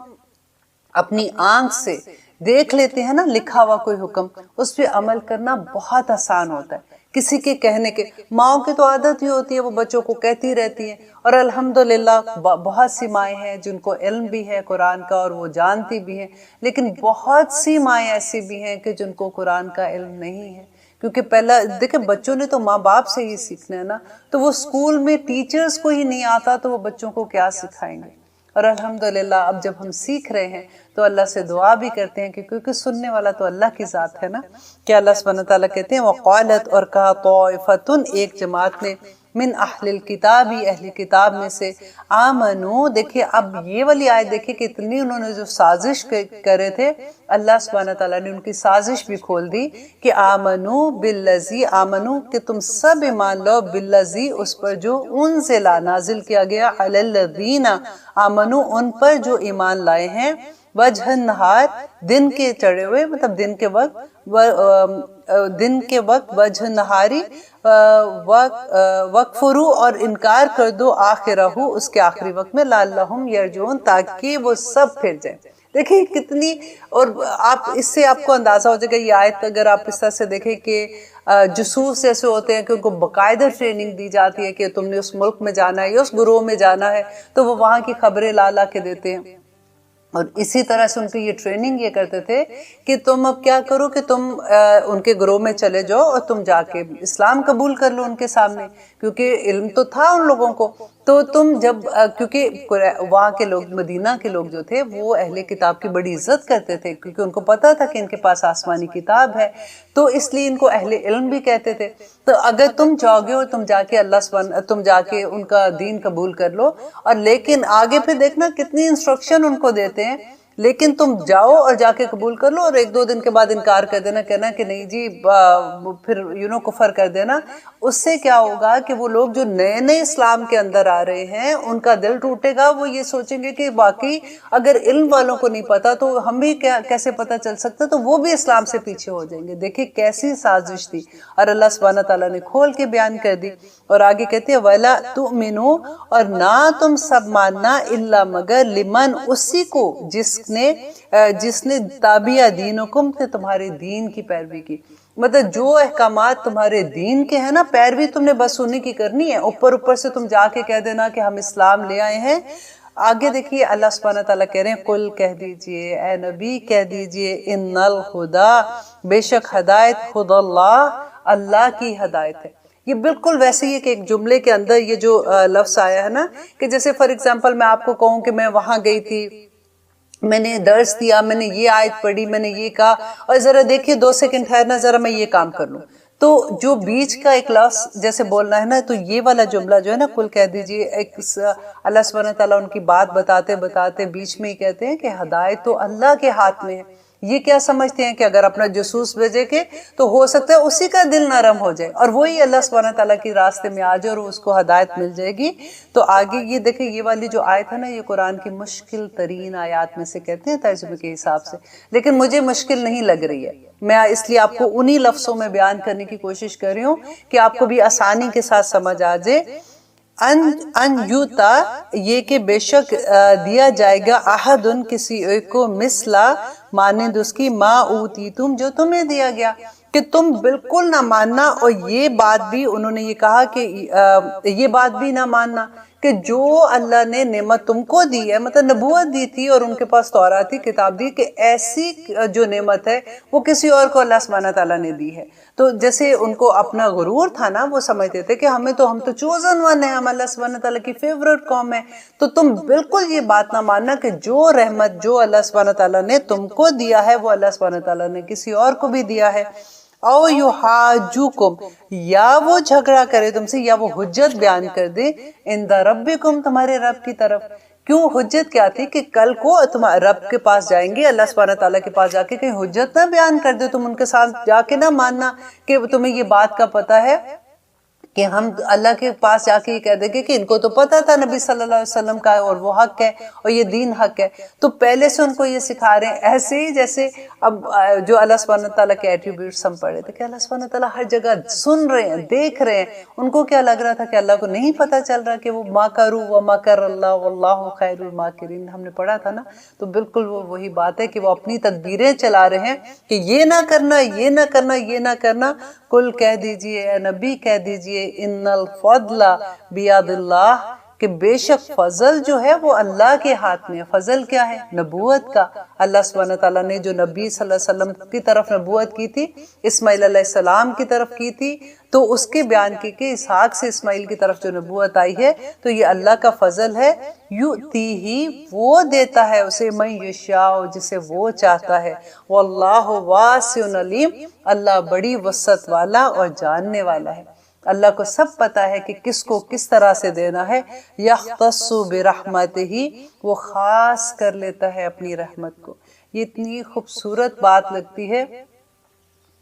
اپنی آنکھ سے دیکھ لیتے ہیں نا لکھا ہوا کوئی حکم، اس پہ عمل کرنا بہت آسان ہوتا ہے۔ کسی کے کہنے کے، ماؤں کی تو عادت ہی ہوتی ہے، وہ بچوں کو کہتی رہتی ہیں، اور الحمدللہ بہت سی مائیں ہیں جن کو علم بھی ہے قرآن کا اور وہ جانتی بھی ہیں، لیکن بہت سی مائیں ایسی بھی ہیں کہ جن کو قرآن کا علم نہیں ہے۔ کیونکہ پہلا دیکھیں بچوں نے تو ماں باپ سے ہی سیکھنا ہے نا، تو وہ اسکول میں ٹیچرز کو ہی نہیں آتا تو وہ بچوں کو کیا سکھائیں گے؟ اور الحمدللہ اب جب ہم سیکھ رہے ہیں تو اللہ سے دعا بھی کرتے ہیں کہ کیونکہ سننے والا تو اللہ کی ذات ہے نا، کہ اللہ سبحانہ تعالیٰ کہتے ہیں وقالت، اور کہا طائفتن، ایک جماعت نے، من اہل الکتاب، اہل کتاب میں سے، آمنو، دیکھیں اب یہ والی آیت دیکھیں کہ اتنی انہوں نے جو سازش کرے تھے، اللہ سبحانہ تعالیٰ نے ان کی سازش بھی کھول دی کہ آمنو باللذی، آمنو کہ تم سب ایمان لو، باللذی اس پر جو انزل نازل کیا گیا، علی الذین آمنو ان پر جو ایمان لائے ہیں، وجہ النہار دن کے چڑھے ہوئے، مطلب دن کے وقت، وجہ نہاری، وَكْفُرُوا اور انکار کر دو، آخرہ اس کے آخری وقت میں، لعلہم یرجعون تاکہ وہ سب پھر جائیں۔ دیکھیں کتنی، اور آپ اس سے آپ کو اندازہ ہو جائے گا یہ آیت اگر آپ اس طرح سے دیکھیں کہ جاسوس جیسے ہوتے ہیں کہ ان کو باقاعدہ ٹریننگ دی جاتی ہے کہ تم نے اس ملک میں جانا ہے یا اس گروہ میں جانا ہے، تو وہ وہاں کی خبریں لا کے دیتے ہیں۔ اور اسی طرح سے ان کی یہ ٹریننگ یہ کرتے تھے کہ تم اب کیا کرو کہ تم ان کے گروہ میں چلے جاؤ اور تم جا کے اسلام قبول کر لو ان کے سامنے، کیونکہ علم تو تھا ان لوگوں کو۔ تو تم جب کیونکہ وہاں کے لوگ، مدینہ کے لوگ جو تھے وہ اہل کتاب کی بڑی عزت کرتے تھے، کیونکہ ان کو پتا تھا کہ ان کے پاس آسمانی کتاب ہے، تو اس لیے ان کو اہل علم بھی کہتے تھے۔ تو اگر تم جاؤ گے اور تم جا کے تم جا کے ان کا دین قبول کر لو، اور لیکن آگے پھر دیکھنا کتنی انسٹرکشن ان کو دیتے ہیں، لیکن تم جاؤ اور جا کے قبول کر لو اور ایک دو دن کے بعد انکار کر دینا، کہنا کہ نہیں جی، پھر کفر کر دینا۔ اس سے کیا ہوگا کہ وہ لوگ جو نئے نئے اسلام کے اندر آ رہے ہیں ان کا دل ٹوٹے گا، وہ یہ سوچیں گے کہ باقی اگر علم والوں کو نہیں پتا تو ہم بھی کیسے پتا چل سکتا، تو وہ بھی اسلام سے پیچھے ہو جائیں گے۔ دیکھیں کیسی سازش تھی، اور اللہ سبحانہ تعالیٰ نے کھول کے بیان کر دی۔ اور آگے کہتے ہیں وَلَا تُؤْمِنُوا، اور نہ تم سب ماننا، إِلَّا مگر لمن اسی کو جس نے تابعہ دینکم کہ تمہارے دین کی پیروی کی، مطلب جو احکامات تمہارے دین کے ہیں نا، پیروی تم نے بس انہی کی کرنی ہے، اوپر سے تم جا کے کہہ دینا کہ ہم اسلام لے آئے ہیں۔ آگے دیکھیے اللہ سبحانہ تعالیٰ کہہ رہے ہیں قل، کہہ دیجئے اے نبی، کہہ دیجئے ان الہدا، بے شک ہدایت، خدا اللہ کی ہدایت ہے۔ یہ بالکل ویسے ہی ہے کہ ایک جملے کے اندر یہ جو لفظ آیا ہے نا، کہ جیسے فار ایگزامپل میں آپ کو کہوں کہ میں وہاں گئی تھی، میں نے درس دیا، میں نے یہ آیت پڑھی، میں نے یہ کہا، اور ذرا دیکھیے 2 سیکنڈ ٹھہرنا، ذرا میں یہ کام کر لوں، تو جو بیچ کا ایک لفظ جیسے بولنا ہے نا، تو یہ والا جملہ جو ہے نا کل کہہ دیجئے، ایک اللہ سبحانہ تعالیٰ ان کی بات بتاتے بیچ میں ہی کہتے ہیں کہ ہدایت تو اللہ کے ہاتھ میں ہے۔ یہ کیا سمجھتے ہیں کہ اگر اپنا جاسوس بھیجے کے تو ہو سکتا ہے اسی کا دل نرم ہو جائے اور وہی اللہ سبحانہ تعالیٰ کی راستے میں آ جائے اور اس کو ہدایت مل جائے گی۔ تو آگے یہ دیکھیں، یہ والی جو آیت ہے نا، یہ قرآن کی مشکل ترین آیات میں سے کہتے ہیں ترجمے کے حساب سے، لیکن مجھے مشکل نہیں لگ رہی ہے، میں اس لیے آپ کو انہی لفظوں میں بیان کرنے کی کوشش کر رہی ہوں کہ آپ کو بھی آسانی کے ساتھ سمجھ آ جائے۔ ان یوتا، یہ کہ بے شک دیا جائے گا، احدن کسی ایک کو، مثلا مانند اس کی، ما اوتیتم جو تمہیں دیا گیا، کہ تم بالکل نہ ماننا۔ اور یہ بات بھی انہوں نے یہ کہا کہ یہ بات بھی نہ ماننا کہ جو اللہ نے نعمت تم کو دی ہے، مطلب نبوت دی تھی اور ان کے پاس تورات تھی، کتاب دی، کہ ایسی جو نعمت ہے وہ کسی اور کو اللہ سبحانہ تعالیٰ نے دی ہے۔ تو جیسے ان کو اپنا غرور تھا نا، وہ سمجھتے تھے کہ ہم تو چوزن ون ہیں، ہم اللہ سبحانہ تعالیٰ کی فیورٹ قوم ہے۔ تو تم بالکل یہ بات نہ ماننا کہ جو رحمت جو اللہ سبحانہ تعالیٰ نے تم کو دیا ہے وہ اللہ سبحانہ تعالیٰ نے کسی اور کو بھی دیا ہے۔ او یحاجوکم، یا وہ جھگڑا کرے تم سے، یا وہ حجت بیان کر دے، عند ربکم، تمہارے رب کی طرف۔ کیوں حجت کیا تھی؟ کہ کل کو تم رب کے پاس جائیں گے، اللہ سبحانہ تعالیٰ کے پاس جا کے کہیں حجت نہ بیان کر دے، تم ان کے ساتھ جا کے نہ ماننا کہ تمہیں یہ بات کا پتہ ہے کہ ہم اللہ کے پاس جا کے یہ کہہ دیں گے کہ ان کو تو پتہ تھا نبی صلی اللہ علیہ وسلم کا اور وہ حق ہے اور یہ دین حق ہے۔ تو پہلے سے ان کو یہ سکھا رہے ہیں، ایسے ہی جیسے اب جو اللہ سبحانہ تعالیٰ کے ایٹریبیوٹس ہم پڑھے تھے کہ اللہ سبحانہ تعالیٰ ہر جگہ سن رہے ہیں، دیکھ رہے ہیں۔ ان کو کیا لگ رہا تھا کہ اللہ کو نہیں پتہ چل رہا کہ وہ مَكَرُوا وَمَكَرَ اللَّهُ وَاللَّهُ خَيْرُ الْمَاكِرِينَ، ہم نے پڑھا تھا نا۔ تو بالکل وہ وہی بات ہے کہ وہ اپنی تدبیریں چلا رہے ہیں کہ یہ نہ کرنا، یہ نہ کرنا، یہ نہ کرنا۔ کل کہہ دیجئے اے نبی، کہہ دیجئے ان الفضل بیاد اللہ، کہ کہ بے شک فضل جو ہے وہ اللہ کے ہاتھ میں ہے۔ فضل کیا ہے؟ نبوت کا۔ اللہ سبحانہ تعالیٰ نے جو نبی صلی اللہ علیہ وسلم کی طرف نبوت کی تھی، اسماعیل علیہ السلام کی طرف کی تھی، تو اس کے بیان کی کہ اسحاق سے اسماعیل کی طرف جو نبوت آئی ہے تو یہ اللہ کا فضل ہے۔ یؤتیہ، وہ دیتا ہے اسے، من یشاء، جسے وہ چاہتا ہے، واللہ واسع علیم، اللہ بڑی وسعت والا اور جاننے والا ہے۔ اللہ کو سب پتا ہے کہ کس کو کس طرح سے دینا ہے۔ یختص برحمتہ، وہ خاص کر لیتا ہے اپنی رحمت کو۔ یہ اتنی خوبصورت بات لگتی ہے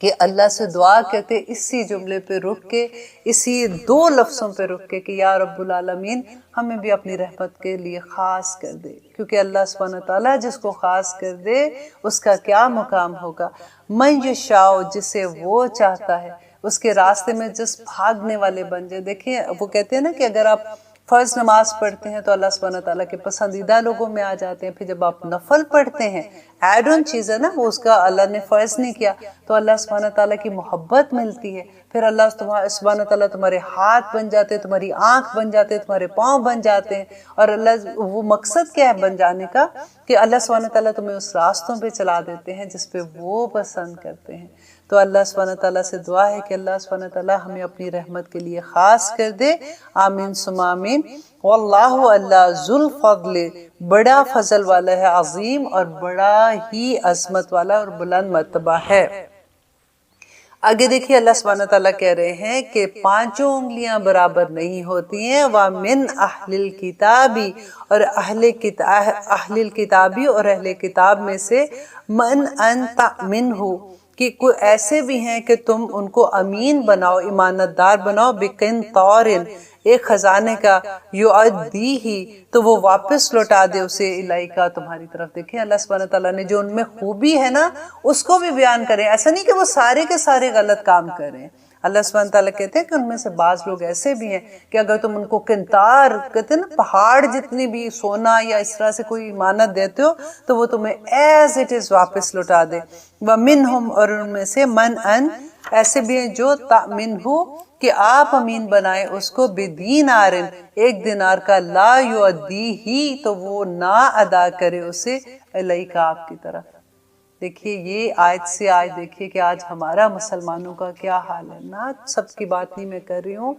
کہ اللہ سے دعا کرتے اسی جملے پہ رک کے، اسی دو لفظوں پہ رک کے کہ یا رب العالمین ہمیں بھی اپنی رحمت کے لیے خاص کر دے، کیونکہ اللہ سبحانہ تعالیٰ جس کو خاص کر دے اس کا کیا مقام ہوگا۔ من یشاء، جسے وہ چاہتا ہے، اس کے راستے میں جس بھاگنے والے بن جائے۔ دیکھیں وہ کہتے ہیں نا کہ اگر آپ فرض نماز پڑھتے ہیں تو اللہ سبحانہ تعالیٰ کے پسندیدہ لوگوں میں آ جاتے ہیں، پھر جب آپ نفل پڑھتے ہیں، ایڈ آن چیز ہے نا، وہ اس کا اللہ نے فرض نہیں کیا، تو اللہ سبحانہ تعالیٰ کی محبت ملتی ہے، پھر اللہ سبحانہ تعالیٰ تمہارے ہاتھ بن جاتے ہیں، تمہاری آنکھ بن جاتے ہیں، تمہارے پاؤں بن جاتے ہیں۔ اور اللہ وہ مقصد کیا ہے بن جانے کا کہ اللہ سبحانہ تعالیٰ تمہیں اس راستوں پہ چلا دیتے ہیں جس پہ وہ پسند کرتے ہیں۔ تو اللہ سبحانہ تعالیٰ سے دعا ہے کہ اللہ سبحانہ تعالیٰ ہمیں اپنی رحمت کے لیے خاص کر دے، آمین ثم آمین۔ واللہ، اللہ ذو الفضل، بڑا فضل والا ہے، عظیم اور بڑا ہی عظمت والا اور بلند مرتبہ ہے۔ آگے دیکھیے اللہ سبحانہ تعالیٰ کہہ رہے ہیں کہ 5 انگلیاں برابر نہیں ہوتی ہیں، وَمِنْ أَهْلِ الْكِتَابِ، اور اہل کتابی اور اہل کتاب میں سے، مَنْ أَنْ تَأْمِنْهُ، کہ کوئی ایسے بھی ہیں کہ تم ان کو امین بناؤ، امانت دار بناؤ، بِقِنْطَارٍ، ایک خزانے کا، یُعَدِّیہِ، تو وہ واپس لوٹا دے اسے، الیکا، تمہاری طرف۔ دیکھیں اللہ سبحانہ تعالیٰ نے جو ان میں خوبی ہے نا اس کو بھی بیان کریں، ایسا نہیں کہ وہ سارے کے سارے غلط کام کریں۔ اللہ سبحانہ تعالیٰ کہتے ہیں کہ ان میں سے بعض لوگ ایسے بھی ہیں کہ اگر تم ان کو قنطار، کہتے ہیں نا پہاڑ جتنی بھی سونا یا اس طرح سے کوئی امانت دیتے ہو تو وہ تمہیں ایز اٹ از واپس لوٹا دے۔ وَمِنْهُمْ، اور ان میں سے، من ان، ایسے بھی ہیں جو تأمنہ، کہ آپ امین بنائیں اس کو، بدینار، 1 دینار کا، لا یؤدیہ، تو وہ نہ ادا کرے اسے، الیکا، آپ کی طرف۔ دیکھیے یہ آیت سے آج دیکھیے کہ آج ہمارا مسلمانوں کا کیا حال ہے نا، سب کی بات نہیں میں کر رہی ہوں،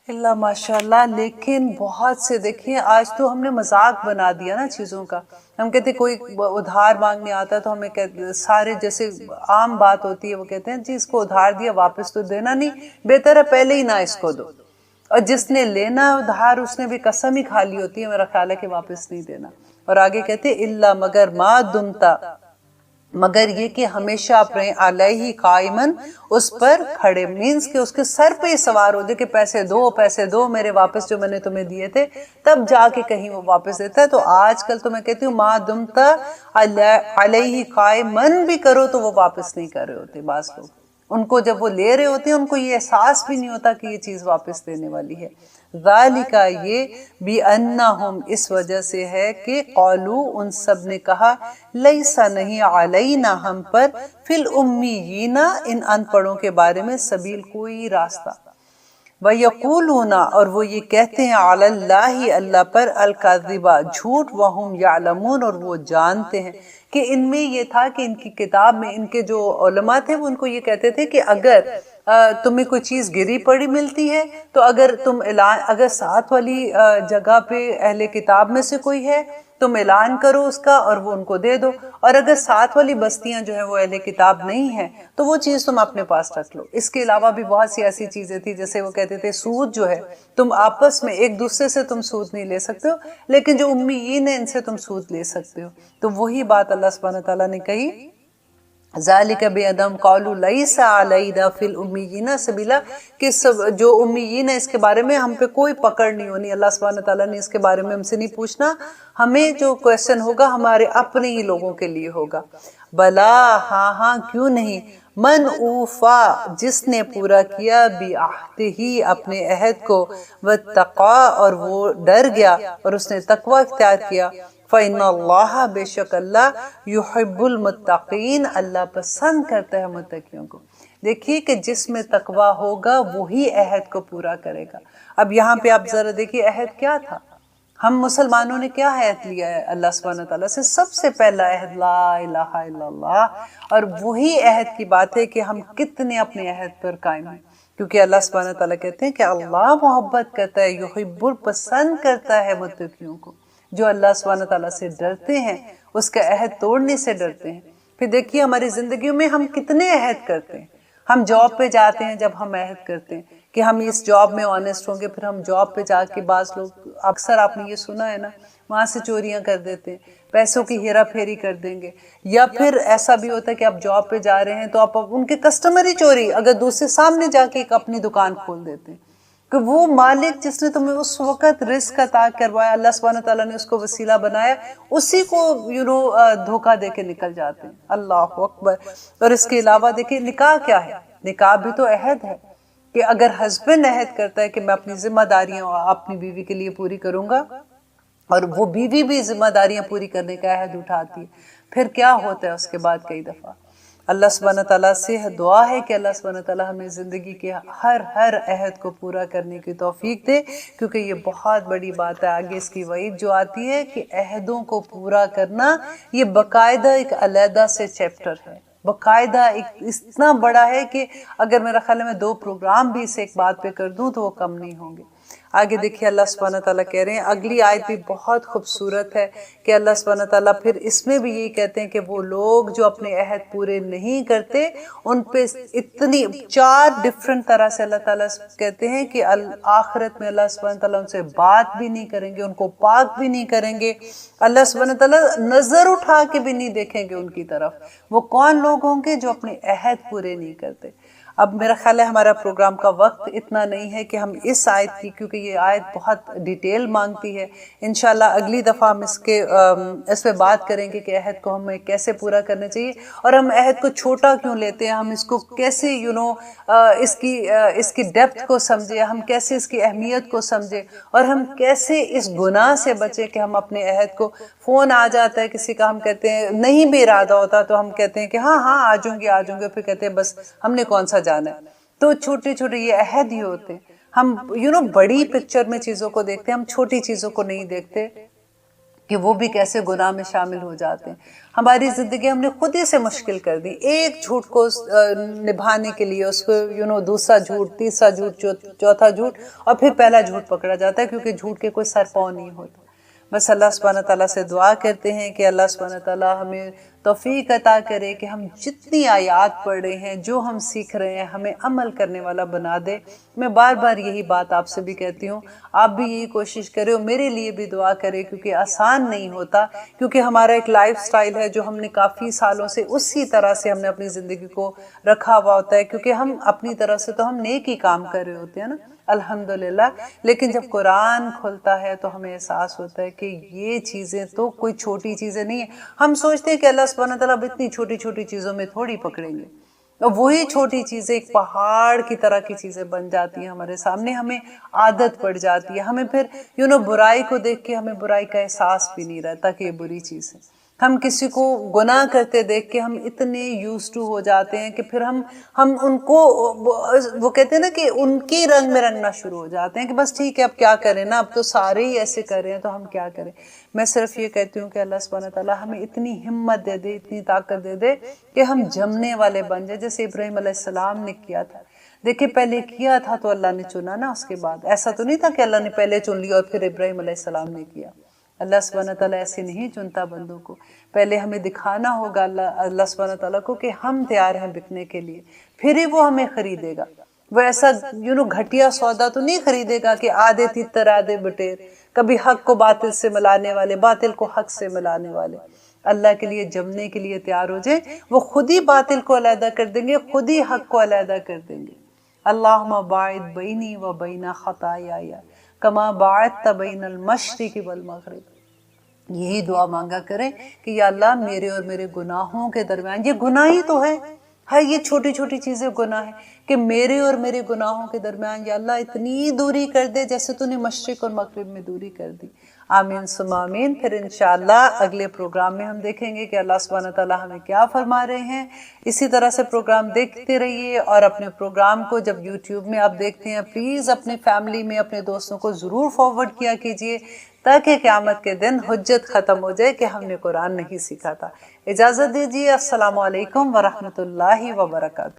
اللہ ماشاءاللہ، لیکن بہت سے دیکھیں آج تو ہم نے مذاق بنا دیا نا چیزوں کا۔ ہم کہتے ہیں کوئی ادھار مانگنے آتا ہے تو ہمیں سارے جیسے عام بات ہوتی ہے وہ کہتے ہیں جی اس کو ادھار دیا واپس تو دینا نہیں، بہتر ہے پہلے ہی نہ اس کو دو۔ اور جس نے لینا ادھار اس نے بھی قسم ہی کھا لی ہوتی ہے میرا خیال ہے کہ واپس نہیں دینا۔ اور آگے کہتے ہیں الا، مگر، ما دمتا، مگر یہ کہ ہمیشہ آپ رہیں، علیہ قائمن، اس پر کھڑے، مینس کہ اس کے سر پہ ہی سوار ہو جائے کہ پیسے دو میرے واپس جو میں نے تمہیں دیے تھے، تب جا کے کہیں وہ واپس دیتا ہے۔ تو آج کل تو میں کہتی ہوں ما دمتا علیہ قائمن بھی کرو تو وہ واپس نہیں کر رہے ہوتے بعض لوگ، ان کو جب وہ لے رہے ہوتے ہیں ان کو یہ احساس بھی نہیں ہوتا کہ یہ چیز واپس دینے والی ہے۔ ذالک، یہ، بِأَنَّهُمْ، اس وجہ سے ہے کہ قالو، ان سب نے کہا، لیسا، نہیں، علینا، ہم پر، فی الامیین، ان ان پڑھوں کے بارے میں، سبیل، کوئی راستہ، وَيَقُولُونَ، اور وہ یہ کہتے ہیں، علی اللہ، اللہ پر، الکذب، جھوٹ، وَهُمْ يَعْلَمُونَ، اور وہ جانتے ہیں کہ ان میں یہ تھا کہ ان کی کتاب میں ان کے جو علماء تھے وہ ان کو یہ کہتے تھے کہ اگر تمہیں کوئی چیز گری پڑی ملتی ہے تو اگر تم اگر ساتھ والی جگہ پہ اہل کتاب میں سے کوئی ہے تم اعلان کرو اس کا اور وہ ان کو دے دو، اور اگر ساتھ والی بستیاں جو ہیں وہ اہل کتاب نہیں ہیں تو وہ چیز تم اپنے پاس رکھ لو۔ اس کے علاوہ بھی بہت سی ایسی چیزیں تھی، جیسے وہ کہتے تھے سود جو ہے تم آپس میں ایک دوسرے سے تم سود نہیں لے سکتے ہو، لیکن جو امیین ہیں ان سے تم سود لے سکتے ہو۔ تو وہی بات اللہ سبحانہ تعالیٰ نے کہی، ذالک بِأَنَّهُمْ قَالُوا لَيْسَ عَلَيْنَا فِي الْأُمِّيِّينَ سَبِيلٌ، کہ جو امیین ہے اس کے بارے میں ہم پہ کوئی پکڑ نہیں ہونی، اللہ سبحانہ تعالیٰ نے اس کے بارے میں ہم سے نہیں پوچھنا، ہمیں جو کویسچن ہوگا ہمارے اپنے ہی لوگوں کے لیے ہوگا۔ بلا، ہاں کیوں نہیں، من اوفا، جس نے پورا کیا، بعہدہ، اپنے عہد کو، واتقا، اور وہ ڈر گیا اور اس نے تقوی اختیار کیا، فَإِنَّ اللَّهَ، بے شک اللہ، يُحِبُّ الْمُتَّقِينَ، اللہ پسند کرتا ہے متقیوں کو۔ دیکھیے کہ جس میں تقویٰ ہوگا وہی عہد کو پورا کرے گا۔ اب یہاں پہ آپ ذرا دیکھیے عہد کیا تھا، ہم مسلمانوں نے کیا عہد لیا ہے اللہ سبحانہ تعالیٰ سے؟ سب سے پہلا عہد لا الہ الا اللہ، اور وہی عہد کی بات ہے کہ ہم کتنے اپنے عہد پر قائم ہیں، کیونکہ اللہ سبحانہ تعالیٰ کہتے ہیں کہ اللہ محبت کرتا ہے، یحب پسند کرتا ہے متقیوں کو، جو اللہ سبحانہ تعالیٰ سے ڈرتے ہیں، اس کا عہد توڑنے سے ڈرتے ہیں۔ پھر دیکھیے ہماری زندگیوں میں ہم کتنے عہد کرتے ہیں، ہم جاب پہ جاتے ہیں جب ہم عہد کرتے ہیں کہ ہم اس جاب میں آنیسٹ ہوں گے، پھر ہم جاب پہ جا کے بعض لوگ، اکثر آپ نے یہ سنا ہے نا، وہاں سے چوریاں کر دیتے ہیں، پیسوں کی ہیرا پھیری کر دیں گے، یا پھر ایسا بھی ہوتا ہے کہ آپ جاب پہ جا رہے ہیں تو آپ ان کے کسٹمر ہی چوری، اگر دوسرے سامنے جا کے ایک اپنی دکان کھول دیتے ہیں، کہ وہ مالک جس نے تمہیں اس وقت رزق عطا کروایا، اللہ سبحانہ تعالیٰ نے اس کو وسیلہ بنایا، اسی کو دھوکہ دے کے نکل جاتے ہیں۔ اللہ اکبر۔ اور اس کے علاوہ دیکھیں نکاح کیا ہے، نکاح بھی تو عہد ہے کہ اگر ہسبینڈ عہد کرتا ہے کہ میں اپنی ذمہ داریاں اپنی بیوی کے لیے پوری کروں گا، اور وہ بیوی بھی ذمہ داریاں پوری کرنے کا عہد اٹھاتی ہے، پھر کیا ہوتا ہے اس کے بعد کئی دفعہ اللہ سبحانہ تعالیٰ سے دعا ہے کہ اللہ سبحانہ تعالیٰ ہمیں زندگی کے ہر عہد کو پورا کرنے کی توفیق دے، کیونکہ یہ بہت بڑی بات ہے۔ آگے اس کی وعید جو آتی ہے کہ عہدوں کو پورا کرنا، یہ باقاعدہ ایک علیحدہ سے چیپٹر ہے، باقاعدہ ایک اتنا بڑا ہے کہ اگر میرا خیال ہے میں 2 پروگرام بھی اس ایک بات پہ کر دوں تو وہ کم نہیں ہوں گے۔ آگے دیکھیے اللہ سبحانہ تعالیٰ کہہ رہے ہیں، اگلی آیت بھی بہت خوبصورت ہے کہ اللہ سبحانہ تعالیٰ پھر اس میں بھی یہی کہتے ہیں کہ وہ لوگ جو اپنے عہد پورے نہیں کرتے، ان پہ اتنی 4 ڈیفرنٹ طرح سے اللہ تعالیٰ کہتے ہیں کہ آخرت میں اللہ سبحانہ تعالیٰ ان سے بات بھی نہیں کریں گے، ان کو پاک بھی نہیں کریں گے، اللہ سبحانہ تعالیٰ نظر اٹھا کے بھی نہیں دیکھیں گے ان کی طرف۔ وہ کون لوگ ہوں گے جو اپنے عہد پورے نہیں کرتے۔ اب میرا خیال ہے ہمارا پروگرام کا وقت اتنا نہیں ہے کہ ہم اس آیت کی، کیونکہ یہ آیت بہت ڈیٹیل مانگتی ہے، انشاءاللہ اگلی دفعہ ہم اس پہ بات کریں گے کہ عہد کو ہمیں کیسے پورا کرنا چاہیے، اور ہم عہد کو چھوٹا کیوں لیتے ہیں، ہم اس کو کیسے اس کی ڈیپتھ کو سمجھے، ہم کیسے اس کی اہمیت کو سمجھے، اور ہم کیسے اس گناہ سے بچے کہ ہم اپنے عہد کو، فون آ جاتا ہے کسی کا، ہم کہتے ہیں نہیں بھی ارادہ ہوتا تو ہم کہتے ہیں کہ ہاں آ جاؤں گے، پھر کہتے ہیں بس ہم نے کون سا جانا ہے۔ تو چھوٹے چھوٹے یہ عہد ہی ہوتے ہیں، ہم بڑی پکچر میں چیزوں کو دیکھتے ہیں، ہم چھوٹی چیزوں کو نہیں دیکھتے کہ وہ بھی کیسے گناہ میں شامل ہو جاتے ہیں۔ ہماری زندگی ہم نے خود ہی سے مشکل کر دی، ایک جھوٹ کو نبھانے کے لیے اس کو دوسرا جھوٹ، تیسرا جھوٹ، چوتھا جھوٹ، اور پھر پہلا جھوٹ پکڑا جاتا ہے، کیونکہ جھوٹ کے کوئی سر پاؤں نہیں ہوتا۔ بس اللہ سبحانہ تعالیٰ سے دعا کرتے ہیں کہ اللہ سبحانہ تعالیٰ ہمیں توفیق عطا کرے کہ ہم جتنی آیات پڑھ رہے ہیں، جو ہم سیکھ رہے ہیں، ہمیں عمل کرنے والا بنا دے۔ میں بار بار یہی بات آپ سے بھی کہتی ہوں، آپ بھی یہی کوشش کرے، اور میرے لیے بھی دعا کرے، کیونکہ آسان نہیں ہوتا، کیونکہ ہمارا ایک لائف سٹائل ہے جو ہم نے کافی سالوں سے اسی طرح سے ہم نے اپنی زندگی کو رکھا ہوا ہوتا ہے، کیونکہ ہم اپنی طرف سے تو ہم نیک ہی کام کر رہے ہوتے ہیں نا، الحمدللہ، لیکن جب قرآن کھلتا ہے تو ہمیں احساس ہوتا ہے کہ یہ چیزیں تو کوئی چھوٹی چیزیں نہیں ہیں۔ ہم سوچتے ہیں کہ اللہ سبحانہ تعالیٰ اتنی چھوٹی چھوٹی چیزوں میں تھوڑی پکڑیں گے، اور وہی چھوٹی چیزیں ایک پہاڑ کی طرح کی چیزیں بن جاتی ہیں ہمارے سامنے، ہمیں عادت پڑ جاتی ہے، ہمیں پھر برائی کو دیکھ کے ہمیں برائی کا احساس بھی نہیں رہتا کہ یہ بری چیز ہے۔ ہم کسی کو گناہ کرتے دیکھ کے ہم اتنے یوز ٹو ہو جاتے ہیں کہ پھر ہم ان کو، وہ کہتے ہیں نا کہ ان کی رنگ میں رنگنا شروع ہو جاتے ہیں کہ بس ٹھیک ہے اب کیا کریں نا، اب تو سارے ہی ایسے کر رہے ہیں تو ہم کیا کریں۔ میں صرف یہ کہتی ہوں کہ اللہ سبحانہ تعالیٰ ہمیں اتنی ہمت دے دے، اتنی طاقت دے دے کہ ہم جمنے والے بن جائیں، جیسے ابراہیم علیہ السلام نے کیا تھا۔ دیکھیں پہلے کیا تھا تو اللہ نے چنا نا، اس کے بعد ایسا تو نہیں تھا کہ اللہ نے پہلے چن لیا اور پھر ابراہیم علیہ السلام نے کیا۔ اللہ سبحانہ تعالیٰ ایسے نہیں چنتا بندوں کو، پہلے ہمیں دکھانا ہوگا اللہ سبحانہ تعالیٰ کو کہ ہم تیار ہیں بکنے کے لیے، پھر ہی وہ ہمیں خریدے گا۔ وہ ایسا گھٹیا سودا تو نہیں خریدے گا کہ آدھے تتر آدھے بٹیر، کبھی حق کو باطل سے ملانے والے، باطل کو حق سے ملانے والے۔ اللہ کے لیے جمنے کے لیے تیار ہو جائیں، وہ خود ہی باطل کو علیحدہ کر دیں گے، خود ہی حق کو علیحدہ کر دیں گے۔ اللہم باعد بینی و بین خطایای کما باعدت بین المشرق والمغرب۔ یہی دعا مانگا کریں کہ یا اللہ میرے اور میرے گناہوں کے درمیان، یہ گناہ ہی تو ہے، یہ چھوٹی چھوٹی چیزیں گناہ ہیں، کہ میرے اور میرے گناہوں کے درمیان یا اللہ اتنی دوری کر دے جیسے تو نے مشرق اور مغرب میں دوری کر دی۔ آمین ثم آمین۔ پھر انشاءاللہ اگلے پروگرام میں ہم دیکھیں گے کہ اللہ سبحانہ تعالیٰ ہمیں کیا فرما رہے ہیں۔ اسی طرح سے پروگرام دیکھتے رہیے، اور اپنے پروگرام کو جب یوٹیوب میں آپ دیکھتے ہیں پلیز اپنے فیملی میں اپنے دوستوں کو ضرور فارورڈ کیا کیجیے، تاکہ قیامت کے دن حجت ختم ہو جائے کہ ہم نے قرآن نہیں سیکھا تھا۔ اجازت دیجیے، السلام علیکم ورحمۃ اللہ وبرکاتہ۔